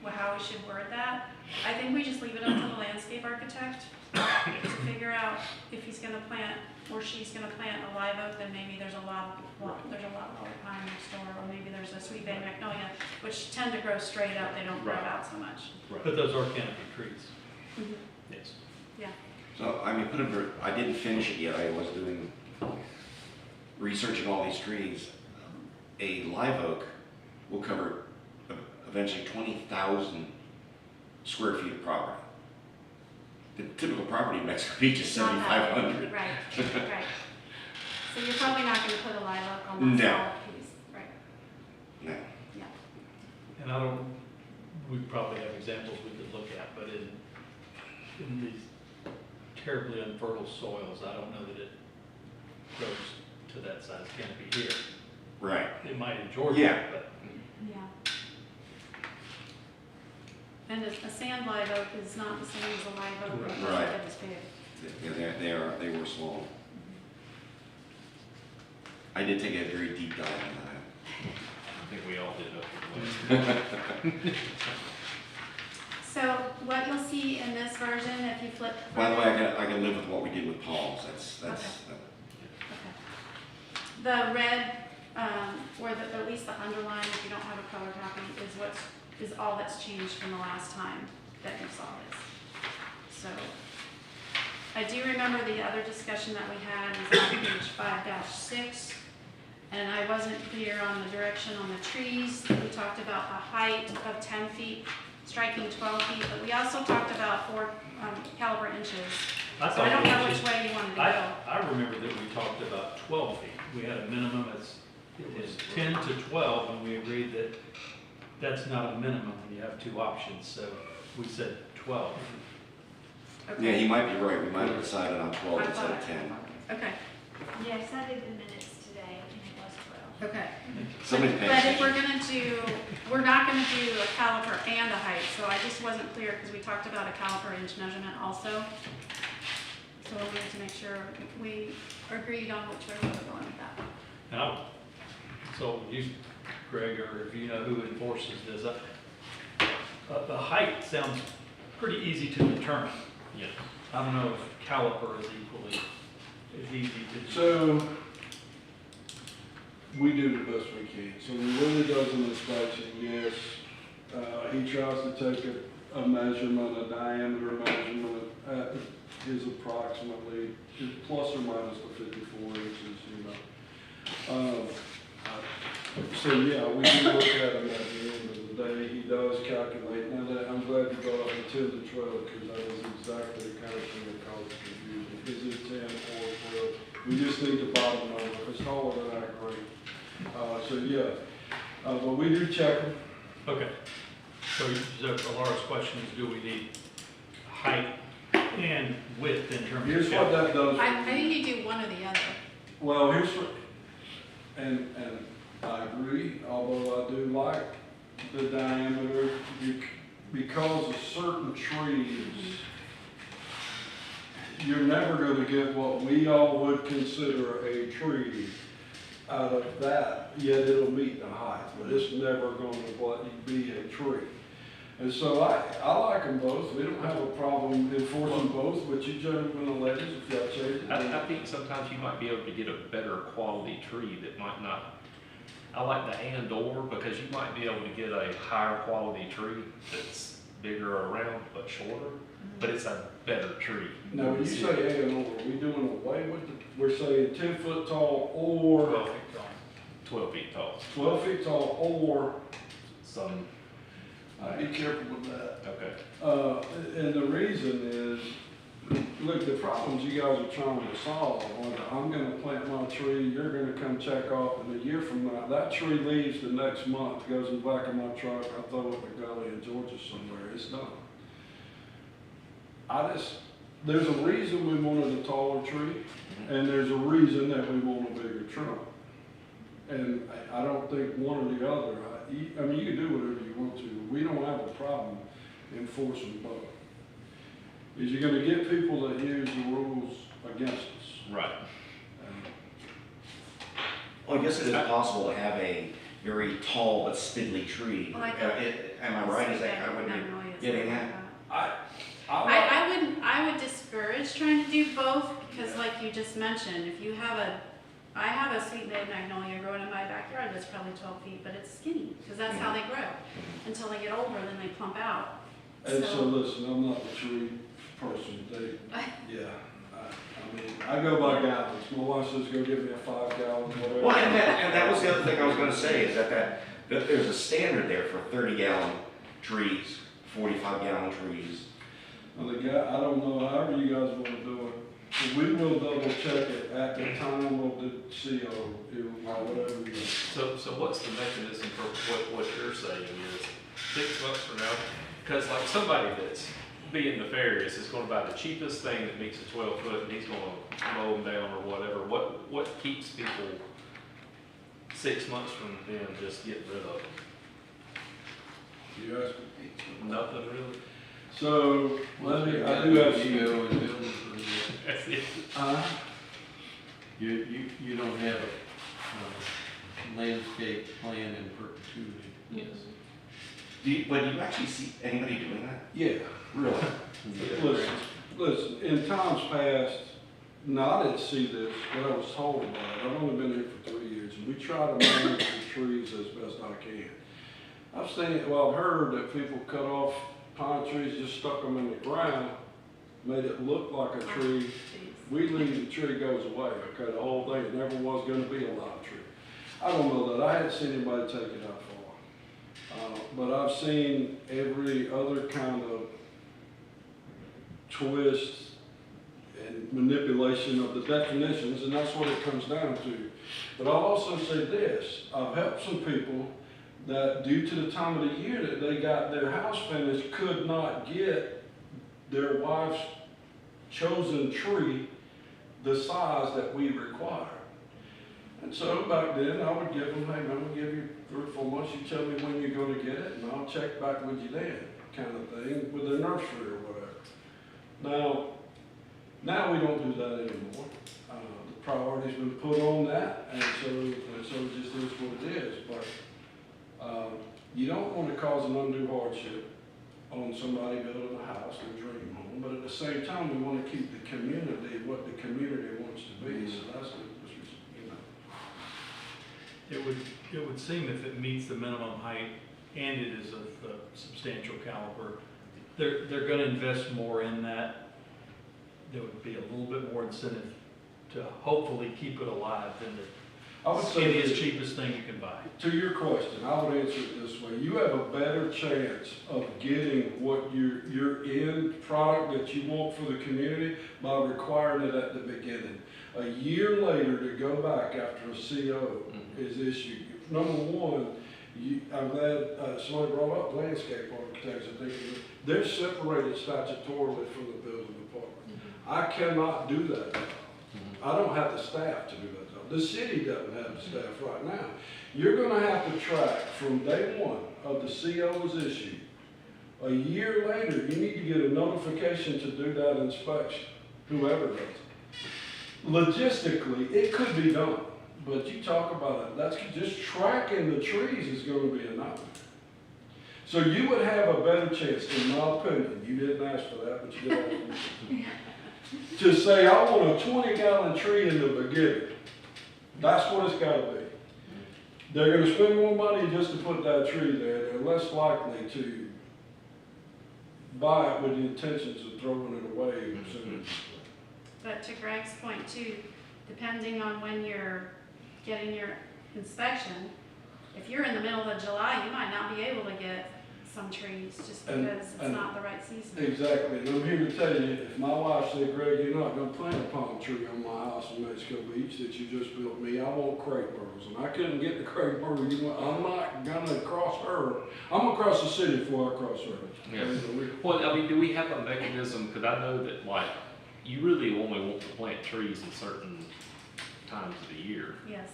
how we should word that, I think we just leave it up to the landscape architect to figure out if he's gonna plant or she's gonna plant a live oak, then maybe there's a lot of willow pine next door, or maybe there's a sweet bay magnolia, which tend to grow straight up, they don't grow Right. out so much. But those are canopy trees. Yes. Yeah, So, I mean, I didn't finish it yet, I was doing, researching all these trees. A live oak will cover eventually 20,000 square feet of property. The typical property in Mexico Beach is Not that big. 7,500. Right, right. So you're probably not gonna put a live oak on that No. small piece, right? No. Yeah. And we probably have examples we could look at, but in these terribly unfertile soils, I don't know that it grows to that size canopy here. Right. It might in Georgia, Yeah. but Yeah. And a sand live oak is not the same as a live oak, but Right. it's as big. Yeah, they were small. I did take a very deep dive on that. I think we all did up to the last. So what you'll see in this version, if you flip. By the way, I can live with what we did with palms, that's, Okay. The red, or at least the underline, if you don't have a color copy, is all that's changed from the last time that you saw this. So, I do remember the other discussion that we had is on page 5-6, and I wasn't clear on the direction on the trees. We talked about a height of 10 feet, striking 12 feet, but we also talked about 4 caliper inches. I So thought I don't we know just- which way you wanted to go. I remember that we talked about 12 feet. We had a minimum, it was 10 to 12, and we agreed that that's not a minimum when you have two options, so we said 12. yeah, Okay. he might be right, we might have decided on 12 I instead thought- of 10. Okay, Yes, I did the minutes today, I think it was 12. okay. Somebody's paying But if attention. we're not gonna do a caliper and a height, so I just wasn't clear, because we talked about a caliper inch measurement also. So we wanted to make sure we agreed on which way we were going with that. Now, so you, Greg, or if you know who enforces this, the height sounds pretty easy to determine. Yeah. I don't know if caliper is equally as easy to do. So, we do the best we can. So when Willie does an inspection, yes, he tries to take a measurement, a diameter measurement, is approximately plus or minus the 54 inches, So yeah, we do look at him at the end of the day. He does calculate. Now that, I'm glad you brought up the 10 to 12, because that is exactly the kind of thing that causes confusion. Is it 10 or 12? We just need the bottom number. If it's taller than that, great. So yeah, but we do check them. Okay. So Laura's question is, do we need height and width in terms of? Here's what that does. I think you do one or the other. Well, here's what, and I agree, although I do like the diameter, because of certain trees, you're never gonna get what we all would consider a tree out of that, yet it'll meet the height, but it's never gonna be a tree. And so I like them both, we don't have a problem enforcing both, but you gentlemen and ladies, if y'all change it. then- I think sometimes you might be able to get a better quality tree that might not, I like the and/or, because you might be able to get a higher quality tree that's bigger around but shorter, but it's a better tree. Now, when you say A and R, are we doing away with the, we're saying 10 foot tall or 12 feet tall. 12 feet tall. 12 feet tall or, Some, be careful with that. okay. And the reason is, look, the problems you guys are trying to solve are, I'm gonna plant my tree, you're gonna come check off, and a year from now, that tree leaves the next month, goes in the back of my truck, I throw it in the gully in Georgia somewhere, it's done. There's a reason we wanted a taller tree, and there's a reason that we want a bigger trunk. And I don't think one or the other, I mean, you can do whatever you want to, we don't have a problem enforcing both. Is you're gonna get people that use the rules against us. Right. Well, I guess it is possible to have a very tall but spindly tree. Like Am I right? Is that kind of what you're Magnolias, getting like at? that. I would discourage trying to do both, because like you just mentioned, if you have I have a sweet red magnolia growing in my backyard that's probably 12 feet, but it's skinny, because that's how they grow. Until they get older, then they plump out. And so listen, I'm not a tree person, yeah. I mean, I go by gallons, my wife says go give me a 5 gallon, whatever. Well, and that was the other thing I was gonna say, is that there's a standard there for 30-gallon trees, 45-gallon trees. Well, the guy, I don't know, however you guys wanna do it, but we will double check it at the time of the CO, whatever you do. So what's the mechanism for what you're saying is 6 months from now? Because like somebody that's being nefarious is gonna buy the cheapest thing that makes a 12 foot and he's gonna mow them down or whatever. What keeps people 6 months from then just getting rid of them? You ask me. Nothing really? So, let me, I do have some. That's it. You don't have a landscape plan in perpetuity. Yes. But you actually see anybody doing that? Yeah. Really? Listen, in times past, no, I didn't see this, but I was told about it. I've only been here for 3 years, and we try to manage the trees as best I can. I've seen it, well, I've heard that people cut off pine trees, just stuck them in the ground, made it look like a tree. We leave, the tree goes away, okay, the whole thing, it never was gonna be a live tree. I don't know that, I hadn't seen anybody take it that far. But I've seen every other kind of twist and manipulation of the definitions, and that's what it comes down to. But I'll also say this, I've helped some people that due to the time of the year that they got their house finished, could not get their wife's chosen tree the size that we require. And so back then, I would give them, hey, I'm gonna give you 3 or 4 months, you tell me when you're gonna get it, and I'll check back with you then, kind of thing, with their nursery or whatever. Now we don't do that anymore. The priority's been put on that, and so it just is what it is. But you don't want to cause an undue hardship on somebody building a house, their dream home, but at the same time, we want to keep the community what the community wants to be. So that's you know. It would seem if it meets the minimum height and it is of substantial caliber, they're gonna invest more in that. There would be a little bit more incentive to hopefully keep it alive than I would the say skinniest, this, cheapest thing you can buy. to your question, I would answer it this way. You have a better chance of getting what your end product that you want for the community by requiring it at the beginning. A year later to go back after a CO is issued. Number one, I'm glad, somebody brought up landscape architects, I think, they're separated statutorily from the building department. I cannot do that job. I don't have the staff to do that job. The city doesn't have the staff right now. You're gonna have to track from day one of the CO was issued. A year later, you need to get a notification to do that inspection, whoever does it. Logistically, it could be done, but you talk about it, that's just tracking the trees is gonna be a nightmare. So you would have a better chance, in my opinion, you didn't ask for that, but you did ask for it, to say, I want a 20-gallon tree in the beginning. That's what it's gotta be. They're gonna spend more money just to put that tree there, they're less likely to buy it with the intentions of throwing it away as soon as. But to Greg's point too, depending on when you're getting your inspection, if you're in the middle of July, you might not be able to get some trees just And- because it's and- not the right season. Exactly, and I'm here to tell you, if my wife said, Greg, you're not gonna plant a palm tree on my house in Mexico Beach that you just built me, I want crepe myrtles, and I couldn't get the crepe myrtle, I'm not gonna cross her, I'm gonna cross the city before I cross her. Yeah. Well, I mean, do we have a mechanism, because I know that like, you really only want to plant trees in certain times of the year. Yes.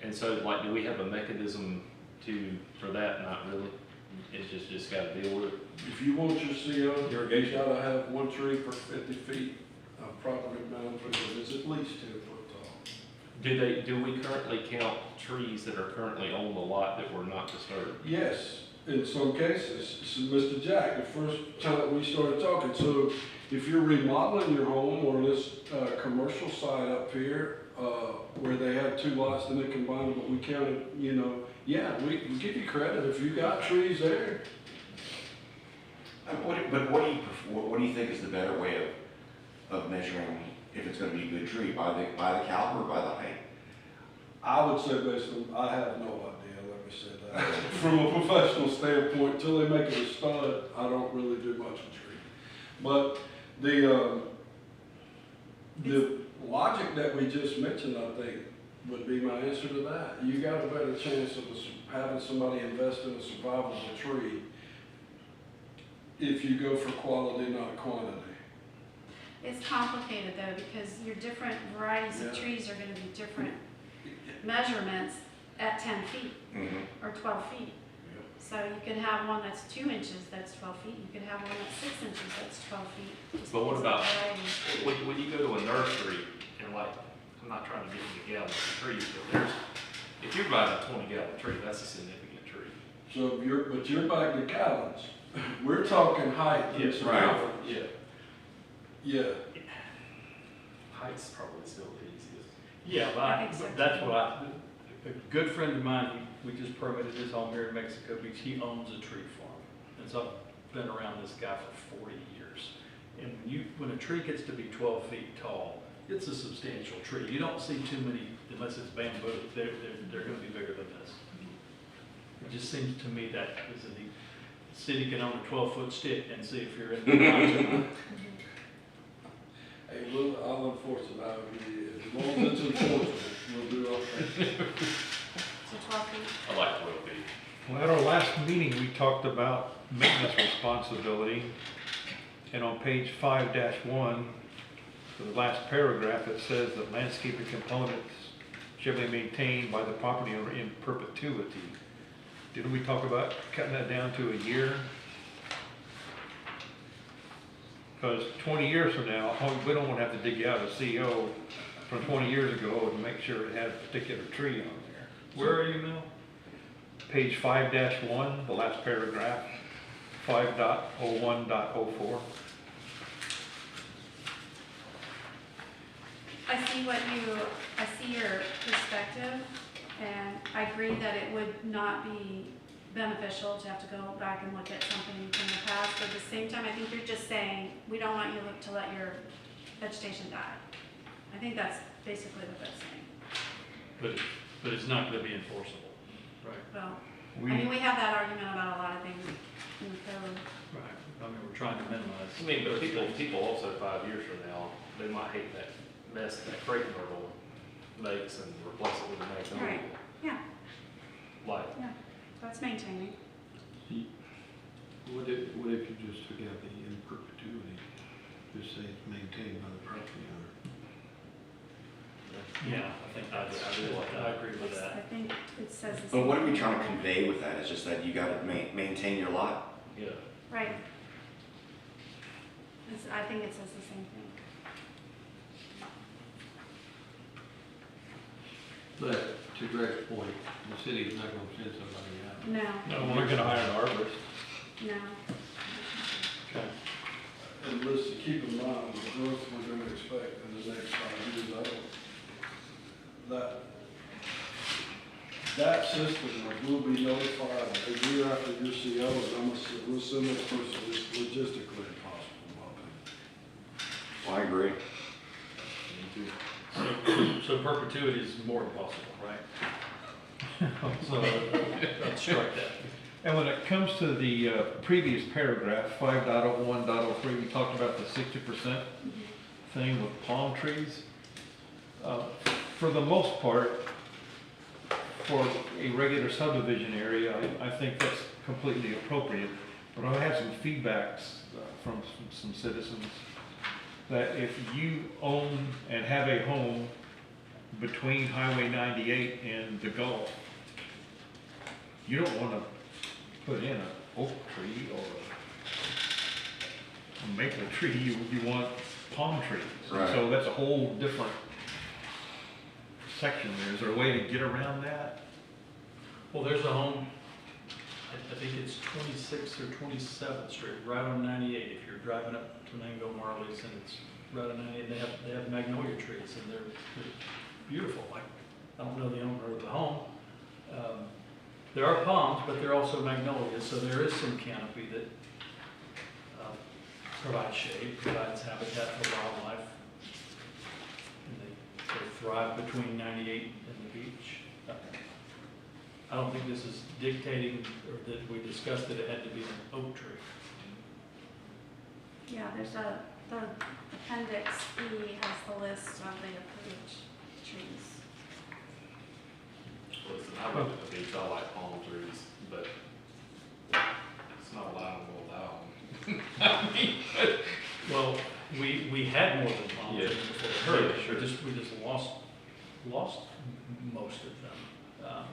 And so like, do we have a mechanism for that? Not really. It's just gotta deal with it. If you want your CO, you Irrigation. gotta have one tree per 50 feet of property boundary, that is at least 10 foot tall. Do we currently count trees that are currently on the lot that were not disturbed? Yes, in some cases, so Mr. Jack, the first time that we started talking, so if you're remodeling your home or this, commercial site up here, where they had 2 lots, then they combined them, but we counted, yeah, we give you credit if you got trees there. But what do you think is the better way of measuring if it's gonna be a good tree? By the caliber or by the height? I would say based on, I have no idea, let me say that. From a professional standpoint, until they make it a stud, I don't really do much with trees. But the logic that we just mentioned, I think, would be my answer to that. You got a better chance of having somebody invest in a survivable tree if you go for quality, not quantity. It's complicated though, because your different varieties of Yeah. trees are gonna be different measurements at 10 feet or 12 feet. So you can have one that's 2 inches, that's 12 feet. You can have one that's 6 inches, that's 12 feet. just But what because of about- variety. When you go to a nursery and like, I'm not trying to get into gallons of trees, but if you're buying a 20-gallon tree, that's a significant tree. So but you're back to gallons. We're talking height and Yes, circumference. Yeah. Yeah. Height's probably still the easiest. Yeah, I think so, that's too. what a good friend of mine, we just permitted his home here in Mexico Beach, he owns a tree farm. And so I've been around this guy for 40 years. And when a tree gets to be 12 feet tall, it's a substantial tree. You don't see too many, unless it's bamboo, they're gonna be bigger than this. It just seems to me that the city can own a 12-foot stick and see if you're in the Hey, I'll enforce it out of you. As long as it's enforceable, we'll do our thing. So 12 feet. I like 12 feet. Well, at our last meeting, we talked about maintenance responsibility, and on page 5-1, the last paragraph, it says that landscaping components shall be maintained by the property owner in perpetuity. Didn't we talk about cutting that down to a year? Because 20 years from now, we don't want to have to dig out a CO from 20 years ago and make sure it had a particular tree on there. Where are you, Mel? Page 5-1, the last paragraph, 5.01.04. I see your perspective, and I agree that it would not be beneficial to have to go back and look at something from the past, but at the same time, I think you're just saying, we don't want you to let your vegetation die. I think that's basically what that's saying. But it's not gonna be enforceable. Right. Well, I mean, we have that argument about a lot of things in the code. Right. I mean, we're trying to minimize. I mean, but people also 5 years from now, they might hate that mess that crepe myrtle makes and replace it with a magnolia. Right, yeah. Like, Yeah. That's maintaining. What if you just took out the in perpetuity, just say it's maintained by the property owner? Yeah, I think I agree with I that. think it says the But same what are we thing. trying to convey with that? It's just that you gotta maintain your lot? Yeah. Right. I think it says the same thing. But to Greg's point, the city's not gonna send somebody out. No, No, we're gonna hire an arborist. no. Okay. And listen, keep in mind, the growth we're gonna expect in the next 5 years, that system, like, will be notified a year after your CO, and we'll send this person, it's logistically impossible, in my opinion. Well, I agree. So perpetuity is more impossible, right? So, let's strike that. And when it comes to the previous paragraph, 5.01.03, we talked about the 60% thing with palm trees. For the most part, for a regular subdivision area, I think that's completely appropriate. But I have some feedbacks from some citizens that if you own and have a home between Highway 98 and the Gulf, you don't want to put in an oak tree or a maple tree, you want palm trees. And Right. so that's a whole different section there. Is there a way to get around that? Well, there's a home, I think it's 26th or 27th Street, right on 98. If you're driving up to Mango Marley's and it's right on 98, they have magnolia trees and they're beautiful. I don't know the owner of the home. There are palms, but there are also magnolias, so there is some canopy that provides shade, provides habitat for wildlife. And they thrive between 98 and the beach. I don't think this is dictating, or that we discussed that it had to be an oak tree. Yeah, the appendix E has the list of the approved trees. Listen, I went to the beach, I like palm trees, but it's not allowed to allow them. Well, we had more than palm trees Yeah. before the hurricane. Yeah, sure. We just lost most of them.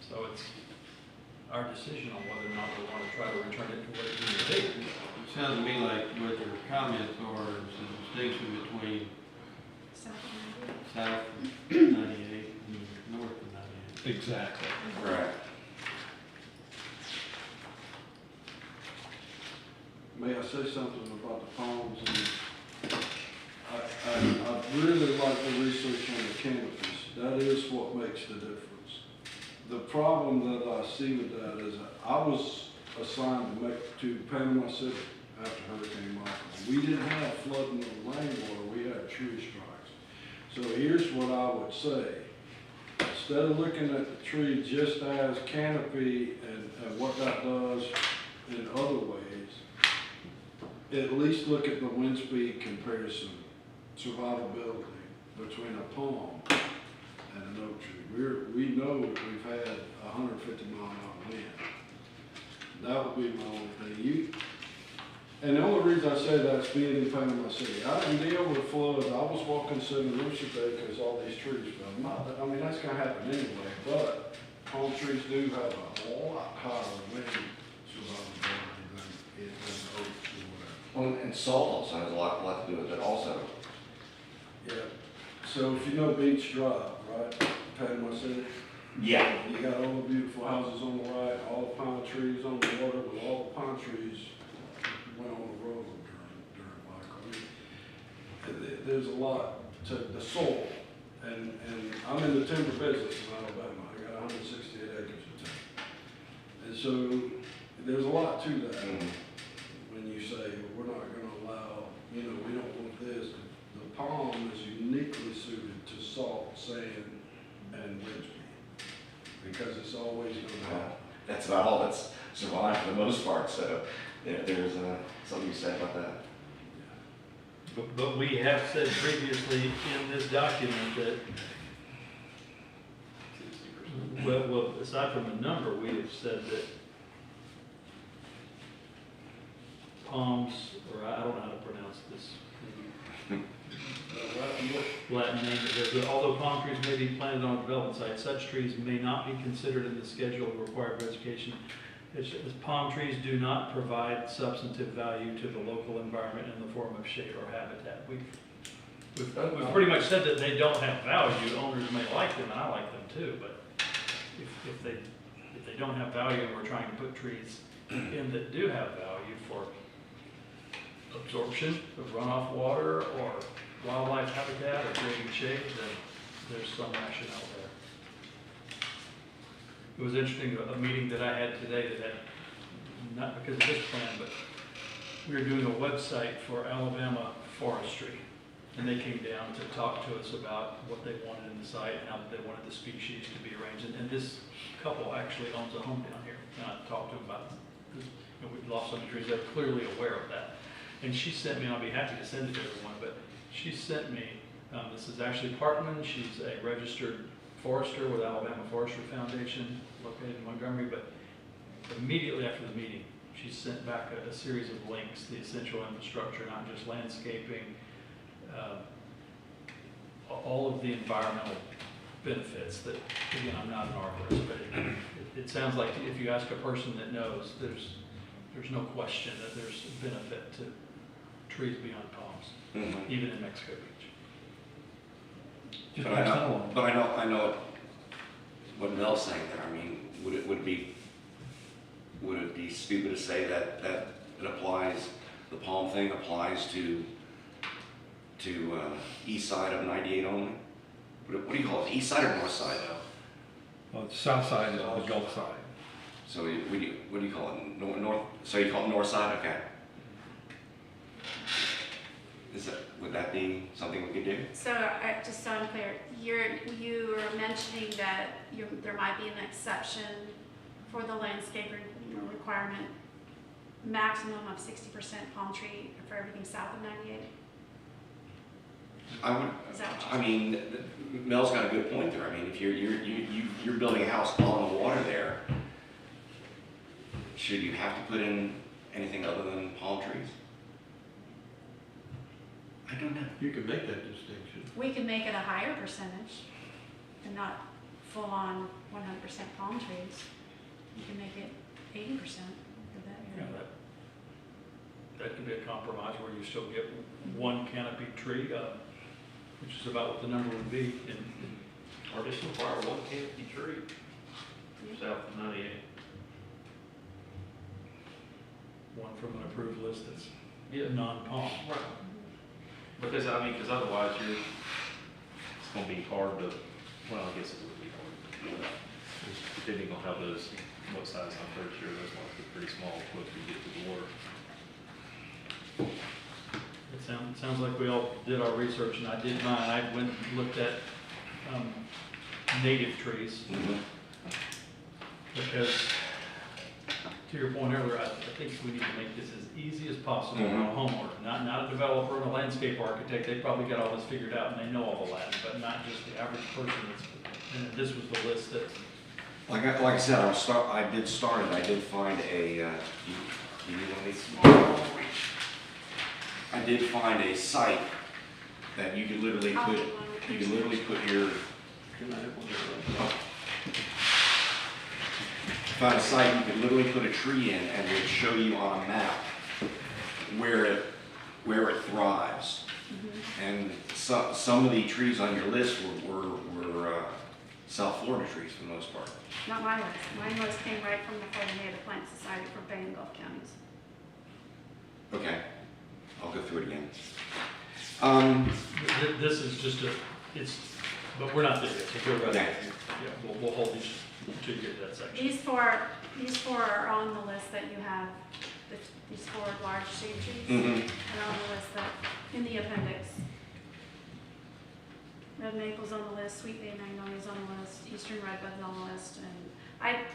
So it's our decision on whether or not we want to try to return it to what it used to be. It sounds to me like what your comments are is the distinction between South south of 98 and north of 98. Exactly. Right. May I say something about the palms? And I really like the research on the canopies. That is what makes the difference. The problem that I see with that is I was assigned to Panama City after Hurricane Michael. We didn't have flooding or rainwater, we had tree strikes. So here's what I would say. Instead of looking at the tree just as canopy and what that does in other ways, at least look at the wind speed comparison, survivability between a palm and an oak tree. We know that we've had 150 mile an hour wind. That would be my only thing. And the only reason I say that is being in Panama City. I didn't deal with floods. I was walking St. Lucia Bay because all these trees fell. I mean, that's going to happen anyway, but palm trees do have a lot higher wind survivability than oaks or whatever. Well, and salt also has a lot to do with it also. Yeah. So if you know Beach Drive, right, Panama City, Yeah. you got all the beautiful houses on the right, all the pine trees on the water, but all the pine trees went on the road during Michael. I mean, there's a lot to the soil, and I'm in the timber business in Alabama. I got 168 acres of timber, and so there's a lot to that. Mhm. When you say, well, we're not going to allow, we don't want this. The palm is uniquely suited to salt, sand, and wind speed, because it's always going to happen. That's about all that's survived for the most part, so there's something you said about that. But we have said previously in this document that Well, aside from the number, we have said that palms, or I don't know how to pronounce this, Latin name, although palm trees may be planted on a development site, such trees may not be considered in the schedule of required vegetation. Palm trees do not provide substantive value to the local environment in the form of shade or habitat. We've pretty much said that they don't have value. Owners may like them, and I like them too, but if they don't have value and we're trying to put trees in that do have value for absorption of runoff water or wildlife habitat or creating shade, then there's some rationale there. It was interesting, a meeting that I had today that had, not because of this plan, but we were doing a website for Alabama forestry. And they came down to talk to us about what they wanted in the site and how they wanted the species to be arranged. And this couple actually owns a home down here. And I talked to them about this. You know, we've lost some trees. They're clearly aware of that. And she sent me, and I'll be happy to send it to everyone, but she sent me, this is Ashley Parkman. She's a registered forester with Alabama Forestry Foundation located in Montgomery. But immediately after the meeting, she sent back a series of links, the essential infrastructure, not just landscaping, all of the environmental benefits that, again, I'm not an arborist, but it sounds like if you ask a person that knows, there's no question that there's benefit to trees beyond palms, even in Mexico Beach. Just But pass that along. I know what Mel's saying there. I mean, would it be stupid to say that it applies, the palm thing applies to east side of 98 only? What do you call it, east side or north side? Well, the south side is on the Gulf side. So what do you call it, north, so you call it north side, okay. Would that be something we could do? So, just so I'm clear, you were mentioning that there might be an exception for the landscape requirement, maximum of 60% palm tree for everything south of 98? I would, Is that what I mean, Mel's got a good point there. I mean, if you're building a house on the water there, should you have to put in anything other than palm trees? I don't know. You can make that distinction. We can make it a higher percentage and not full-on 100% palm trees. You can make it 80% for that You know, area. that can be a compromise where you still get one canopy tree, which is about what the number would be in Or just require one canopy tree south of 98. one from an approved list that's Yeah. non-palm. Right. Because otherwise it's gonna be hard to, well, I guess it would be hard. Depending on how what size, I'm pretty sure those ones are pretty small once we get to the water. It sounds like we all did our research, and I did mine. I went and looked at native trees, because, to your point earlier, I think we need to make this as easy as possible for a homeowner, not a developer and a landscape architect. They probably got all this figured out and they know all the Latin, but not just the average person that's, and this was the list that, Like I said, I did start it. I did find a. Do you need one of these? I did find a site that you could literally I'll put. do one with You can literally put your. Can I have one? Found a site you could literally put a tree in, and it would show you on a map where it thrives. And some of the trees on your list were South Florida trees for the most part. Not my list. My list came right from the Florida Native Plant Society for Bay and Gulf counties. Okay, I'll go through it again. this is just but we're not there yet, so we're ready. Okay. Yeah, we'll hold these till you get to that section. These four are on the list that you have, these four large shade trees are on the list that, in the appendix. Red maple's on the list, sweet bay magnolia's on the list, eastern redbud's on the list, and I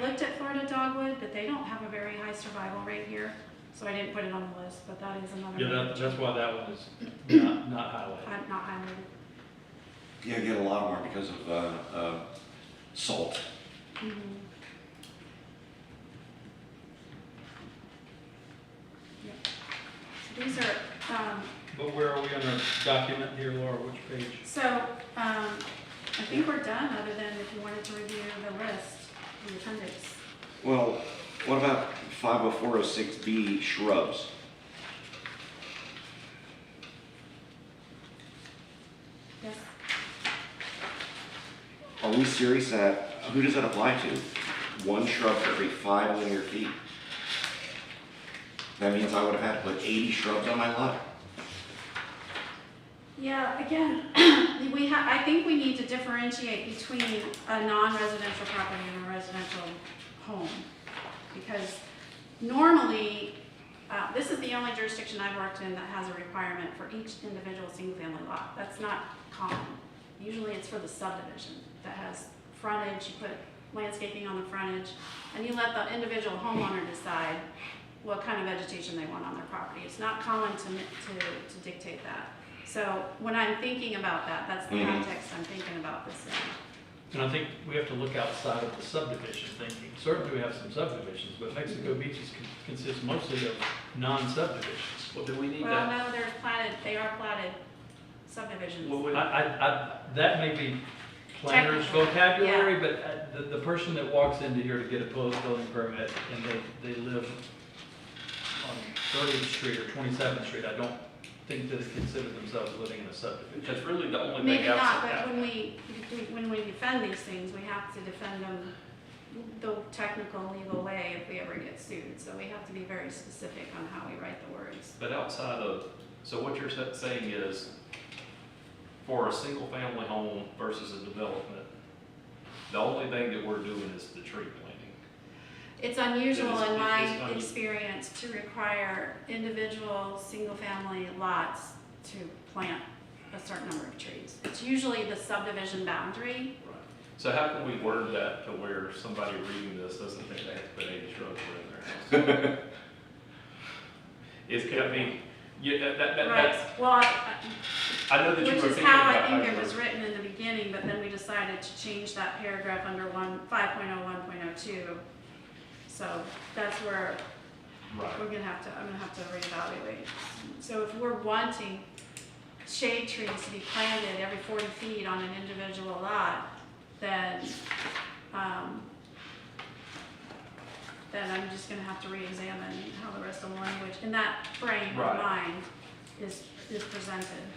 looked at Florida dogwood, but they don't have a very high survival rate here, so I didn't put it on the list, but that is another. Yeah, that's why that one is not highlighted. Not highlighted. Yeah, I get a lot more because of salt. Mhm. Yep. So these are, But where are we on our document here, Laura, which page? so, I think we're done, other than if you wanted to review the list, the appendix. Well, what about 50406B shrubs? Yes? Are we serious that, who does that apply to? One shrub for every 5 linear feet. That means I would have had to put 80 shrubs on my lot. Yeah, again, I think we need to differentiate between a non-residential property and a residential home. Because normally, this is the only jurisdiction I've worked in that has a requirement for each individual single-family lot. That's not common. Usually it's for the subdivision that has frontage, you put landscaping on the frontage, and you let the individual homeowner decide what kind of vegetation they want on their property. It's not common to dictate that. So when I'm thinking about that, that's the context I'm thinking about this in. And I think we have to look outside of the subdivision thinking. Certainly we have some subdivisions, but Mexico Beaches consists mostly of non-subdivisions. Well, do we need Well, that? no, they are platted subdivisions. Well, That may be planner's Technical, vocabulary, but the person that walks into here to get a building permit and they live on 30th Street or 27th Street, I don't think that they consider themselves living in a subdivision. Because really the only Maybe thing not, outside. but when we defend these things, we have to defend them the technical, legal way if we ever get sued. So we have to be very specific on how we write the words. But outside of, so what you're saying is, for a single family home versus a development, the only thing that we're doing is the tree planting. It's unusual It is- in it my is un- experience to require individual single-family lots to plant a certain number of trees. It's usually the subdivision boundary. So how can we word that to where somebody reading this doesn't think they have to put 80 shrubs in their house? I mean, that's, Well, I know that you which were is thinking how about I think how it you was were- written in the beginning, but then we decided to change that paragraph under 5.01.02. So that's where Right. I'm gonna have to reevaluate. So if we're wanting shade trees to be planted every 40 feet on an individual lot, then I'm just gonna have to re-examine how the rest of the language in that frame of Right. mind is presented.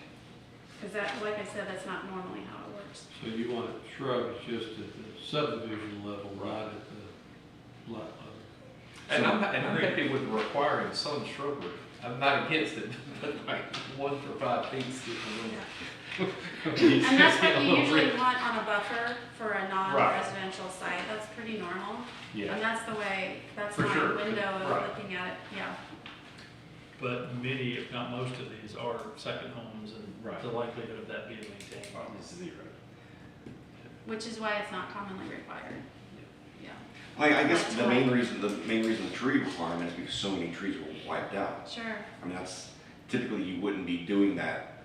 Because that, like I said, that's not normally how it works. So you want shrubs just at the subdivision level, not at the lot level. And I'm happy with requiring some shrubbery. I'm not against it, but like 1 for 5 feet is getting a little. And that's what getting a you little usually rich. want on a buffer for a non-residential site. That's pretty normal. Yeah. And that's the way, that's For my sure. window of Right. looking at it, yeah. But many, if not most of these, are second homes, and Right. the likelihood of that being maintained Is 0. Which is why it's not commonly required. Yeah, I guess That's the why. main reason the tree requirement is because so many trees were wiped out. sure. I mean, that's, typically you wouldn't be doing that.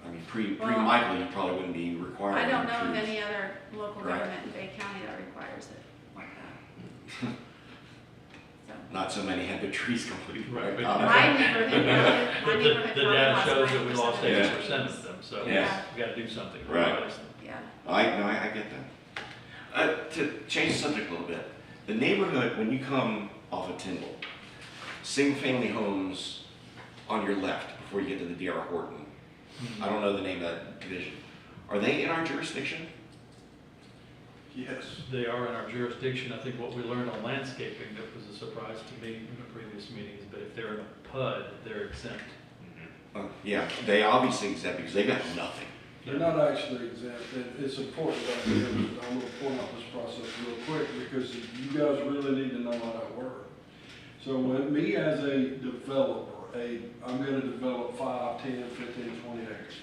I mean, Well, pre-Michael, you probably wouldn't be requiring I don't know of trees. any other local Right. government in Bay County that requires it like that. So, Not so many had their trees completely Right, wiped but- out. my neighborhood, But my neighborhood the probably data lost shows that we 90% lost of their 80% trees. of them, so Yeah. we gotta do something. to Right. replace them. Yeah, I get that. To change the subject a little bit, the neighborhood, when you come off of Tyndall, single-family homes on your left before you get to the D.R. Horton, I don't know the name of that division. Are they in our jurisdiction? Yes. They are in our jurisdiction. I think what we learned on landscaping that was a surprise to me in the previous meetings, but if they're in a PUD, they're exempt. Yeah, they obviously exempt because they got nothing. They're not actually exempt. It's important that I'm going to point out this process real quick because you guys really need to know how that works. So when me as a developer, I'm going to develop 5, 10, 15, 20 acres.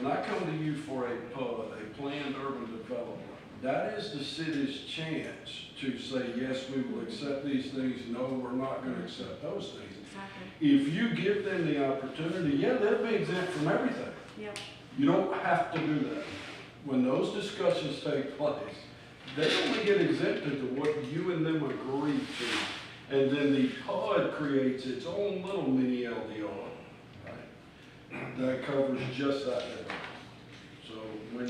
When I come to you for a PUD, a planned urban development, that is the city's chance to say, yes, we will accept these things, no, we're not going to accept those things. exactly. If you give them the opportunity, yeah, they'll be exempt from everything. Yep. You don't have to do that. when those discussions take place, they only get exempted to what you and them agreed to. And then the PUD creates its own little mini LDR, right? That covers just that area. So when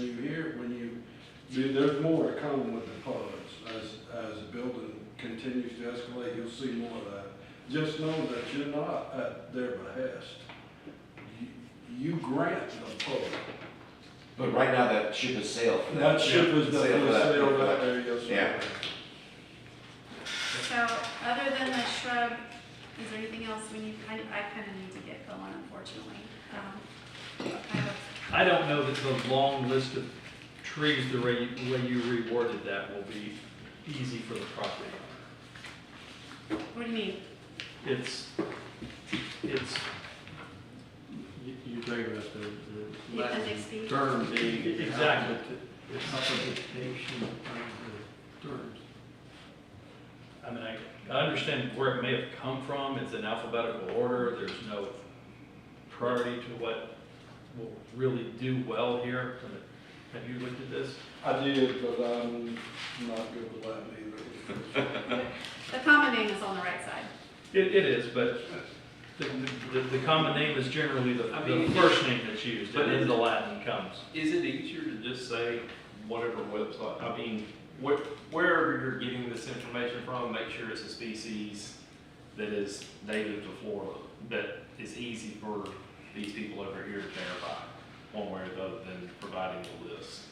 there's more to come with the PUDs. As the building continues to escalate, you'll see more of that. Just know that you're not at their behest. You grant the PUD. But right now, that ship has sailed for that. That ship is Sailed definitely for that. sailed that area, yes, sir. Yeah. So, other than the shrub, is there anything else we need, I kind of need to get going, unfortunately. Kind of, I don't know that the long list of trees, the way you reworded that will be easy for the property owner. what do you mean? It's, You're talking about The appendix B? the term being. Exactly. It's application of the terms. I mean, I understand where it may have come from, it's in alphabetical order, there's no priority to what will really do well here. Have you looked at this? I did, but I'm not good with Latin either. The common name is on the right side. It is, but the common name is generally the first name that's used, and then the Latin comes. Is it easier to just say whatever website, I mean, wherever you're getting this information from, make sure it's a species that is native to Florida, that is easy for these people over here to verify, one way or the other, than providing the list.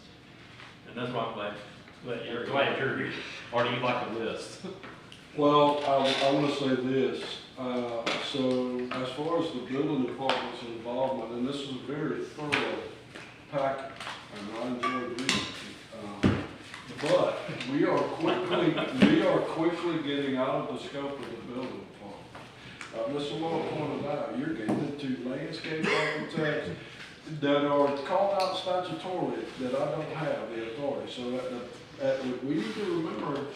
And that's why I'm glad you're here. Or do you like a list? Well, I want to say this. So as far as the building department's involvement, and this is a very thorough packet, and I enjoyed reading it. But we are quickly getting out of the scope of the building department. Mr. Law pointed out, you're getting into landscape architects that are called out statutorily that I don't have the authority. So we need to remember,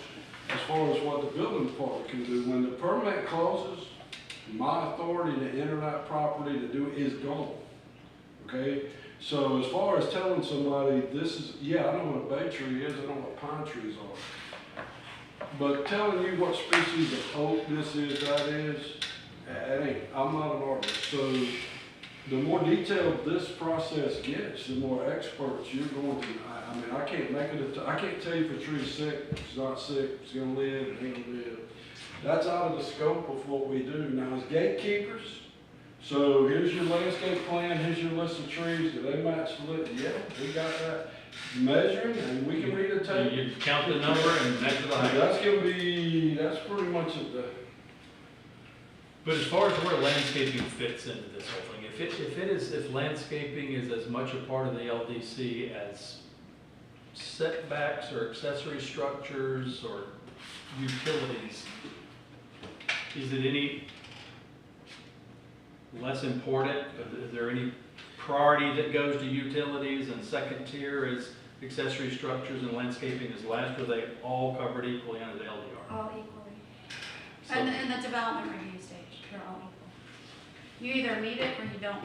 as far as what the building department can do, when the permit closes, my authority to enter that property to do is gone. Okay? So as far as telling somebody this is, yeah, I know what a bay tree is, I know what pine trees are. But telling you what species of oak this is, that is, I'm not an artist. So the more detailed this process gets, the more experts you're going to, I mean, I can't make it, I can't tell you if a tree's sick, it's not sick, it's gonna live, it ain't gonna live. That's out of the scope of what we do. Now, as gatekeepers, so here's your landscape plan, here's your list of trees, do they match the list? Yeah, we got that measuring, and we can read a tape. You count the number and measure the height. That's pretty much it. But as far as where landscaping fits into this whole thing, if landscaping is as much a part of the LDC as setbacks or accessory structures or utilities, is it any less important? Is there any priority that goes to utilities and second tier is accessory structures and landscaping is last, or are they all covered equally under the LDR? All equally. So- And in the development review stage, they're all equal. You either meet it or you don't,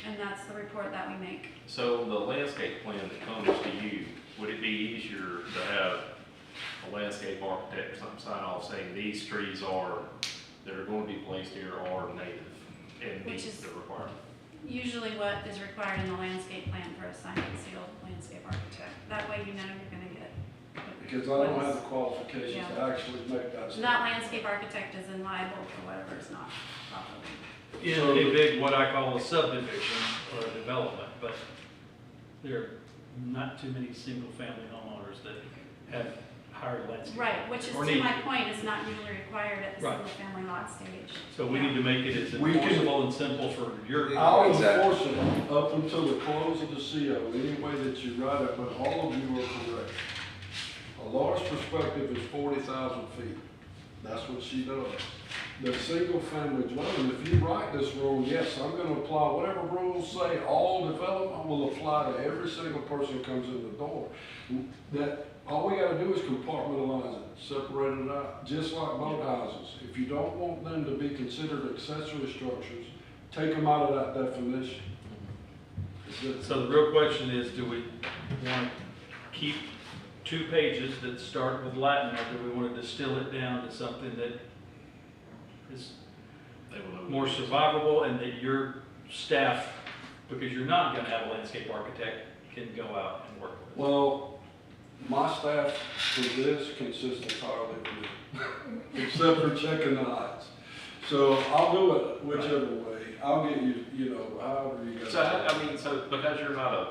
and that's the report that we make. So the landscape plan that comes to you, would it be easier to have a landscape architect or something sign off saying these trees that are going to be placed here are native and meet Which is- the requirement? Usually what is required in the landscape plan for a signed and sealed landscape architect. That way you know you're gonna get. Because I don't have the qualifications to actually make that statement. That landscape architect is liable for whatever is not properly. In a big, what I call a subdivision or a development, but there are not too many single-family homeowners that have hired landscape. Right, which is or to need my point, is not usually required at the Right. single family lot stage. So we need to make it as We can- enforceable and simple for your. I'll Exactly. enforce it up until the close of the CO, any way that you write it, but all of you are correct. A large perspective is 40,000 feet. That's what she does. The single family dwelling, if you write this rule, yes, I'm gonna apply whatever rules say, all development will apply to every single person who comes in the door. That, all we gotta do is compartmentalize it, separate it out, just like boat houses. If you don't want them to be considered accessory structures, take them out of that definition. So the real question is, do we want keep 2 pages that start with Latin, or do we want to distill it down to something that is They will know. more survivable and that your staff, because you're not gonna have a landscape architect, can go out and work with? Well, my staff for this consists entirely of me, except for checking the heights. So I'll do it whichever way. I'll get you, you know, however you guys. So, I mean, so because you're not a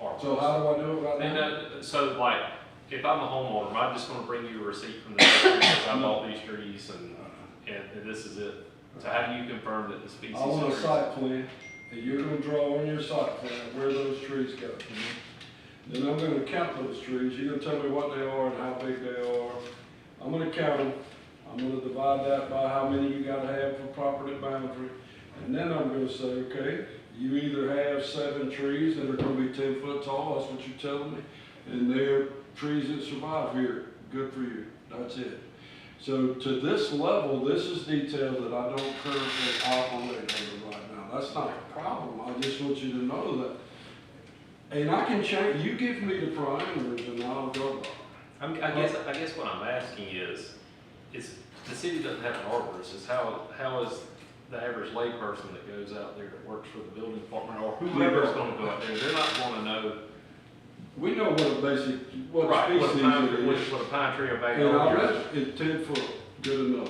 arborist. So how do I do it right And, now? so like, if I'm a homeowner, am I just gonna bring you a receipt from the nursery because I bought these trees and this is it? So how do you confirm that the species? I want a are- site plan, and you're gonna draw on your site plan where those trees go. Then I'm gonna count those trees, you're gonna tell me what they are and how big they are. I'm gonna count them, I'm gonna divide that by how many you gotta have for property boundary. And then I'm gonna say, okay, you either have 7 trees that are gonna be 10 foot tall, that's what you're telling me, and they're trees that survive here, good for you, that's it. So to this level, this is detail that I don't currently operate under right now. That's not a problem, I just want you to know that. And I can change, you give me the parameters and I'll go by. I guess what I'm asking is the city doesn't have an arborist, is how is the average layperson that goes out there that works for the building department or whoever's gonna go out there, they're not gonna know. We know what a basic, what Right, what a species pine, it is. what a pine tree or And I magnolia. bet it's 10 foot, good enough.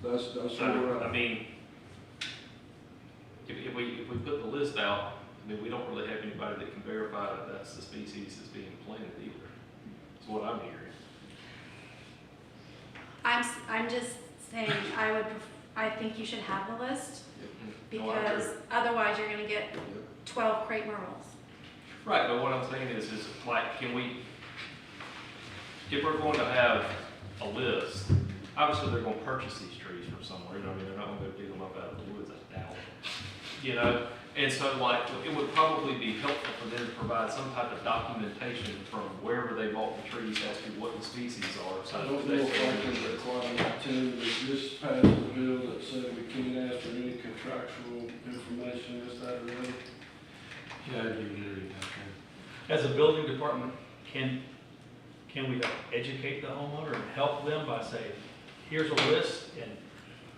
That's where we're I at. mean, if we put the list out, I mean, we don't really have anybody that can verify that that's the species that's being planted either. That's what I'm hearing. I'm just saying, I think you should have the list, No, I agree. because otherwise you're gonna get 12 crepe myrtles. Right, but what I'm saying is like, can we, if we're going to have a list, obviously they're gonna purchase these trees from somewhere, you know, I mean, they're not gonna go dig them up out of the woods, I doubt. You know, and so like, it would probably be helpful for them to provide some type of documentation from wherever they bought the trees as to what the species are, so. I don't that know they if I can require that too, but just pass the bill that said we can't ask for any contractual information, this, that, or the other. Yeah, I do agree with that. As a building department, can we educate the homeowner and help them by saying, here's a list and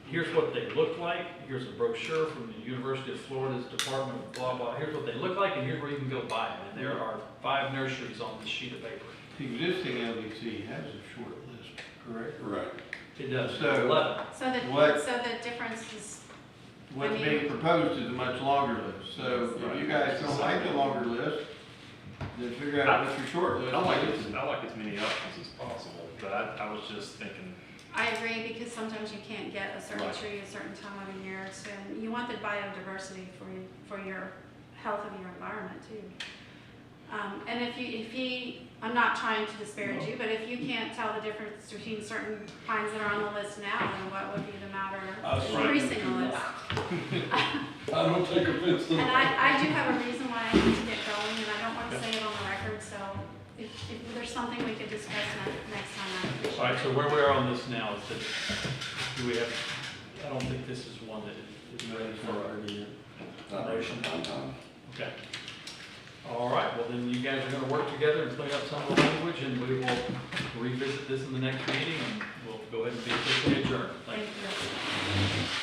here's what they look like, here's a brochure from the University of Florida's Department of blah, blah, here's what they look like and here's where you can go buy them. And there are 5 nurseries on this sheet of paper. The existing LDC has a short list, correct? Right. It does, So- 11. So the difference is, What's being proposed is a much longer list, so if you guys don't like the longer list, then figure out what's your short list. I like as many options as possible, but I was just thinking, I agree, because sometimes you can't get a certain Right. tree a certain time of the year, so you want the biodiversity for your health of your environment too. And if you, I'm not trying to disparage you, but if you can't tell the difference between certain pines that are on the list now, then what would be the matter of increasing the list? I don't take offense to And that. I do have a reason why I need to get going, and I don't want to say it on the record, so if there's something we could discuss next time, I appreciate it. All right, so where we are on this now is that, do we have, I don't think this is one that is ready for our motion. Okay. All right, well then you guys are gonna work together and clean up some of the language and we will revisit this in the next meeting and we'll go ahead and be officially adjourned. Thank you. Thank you.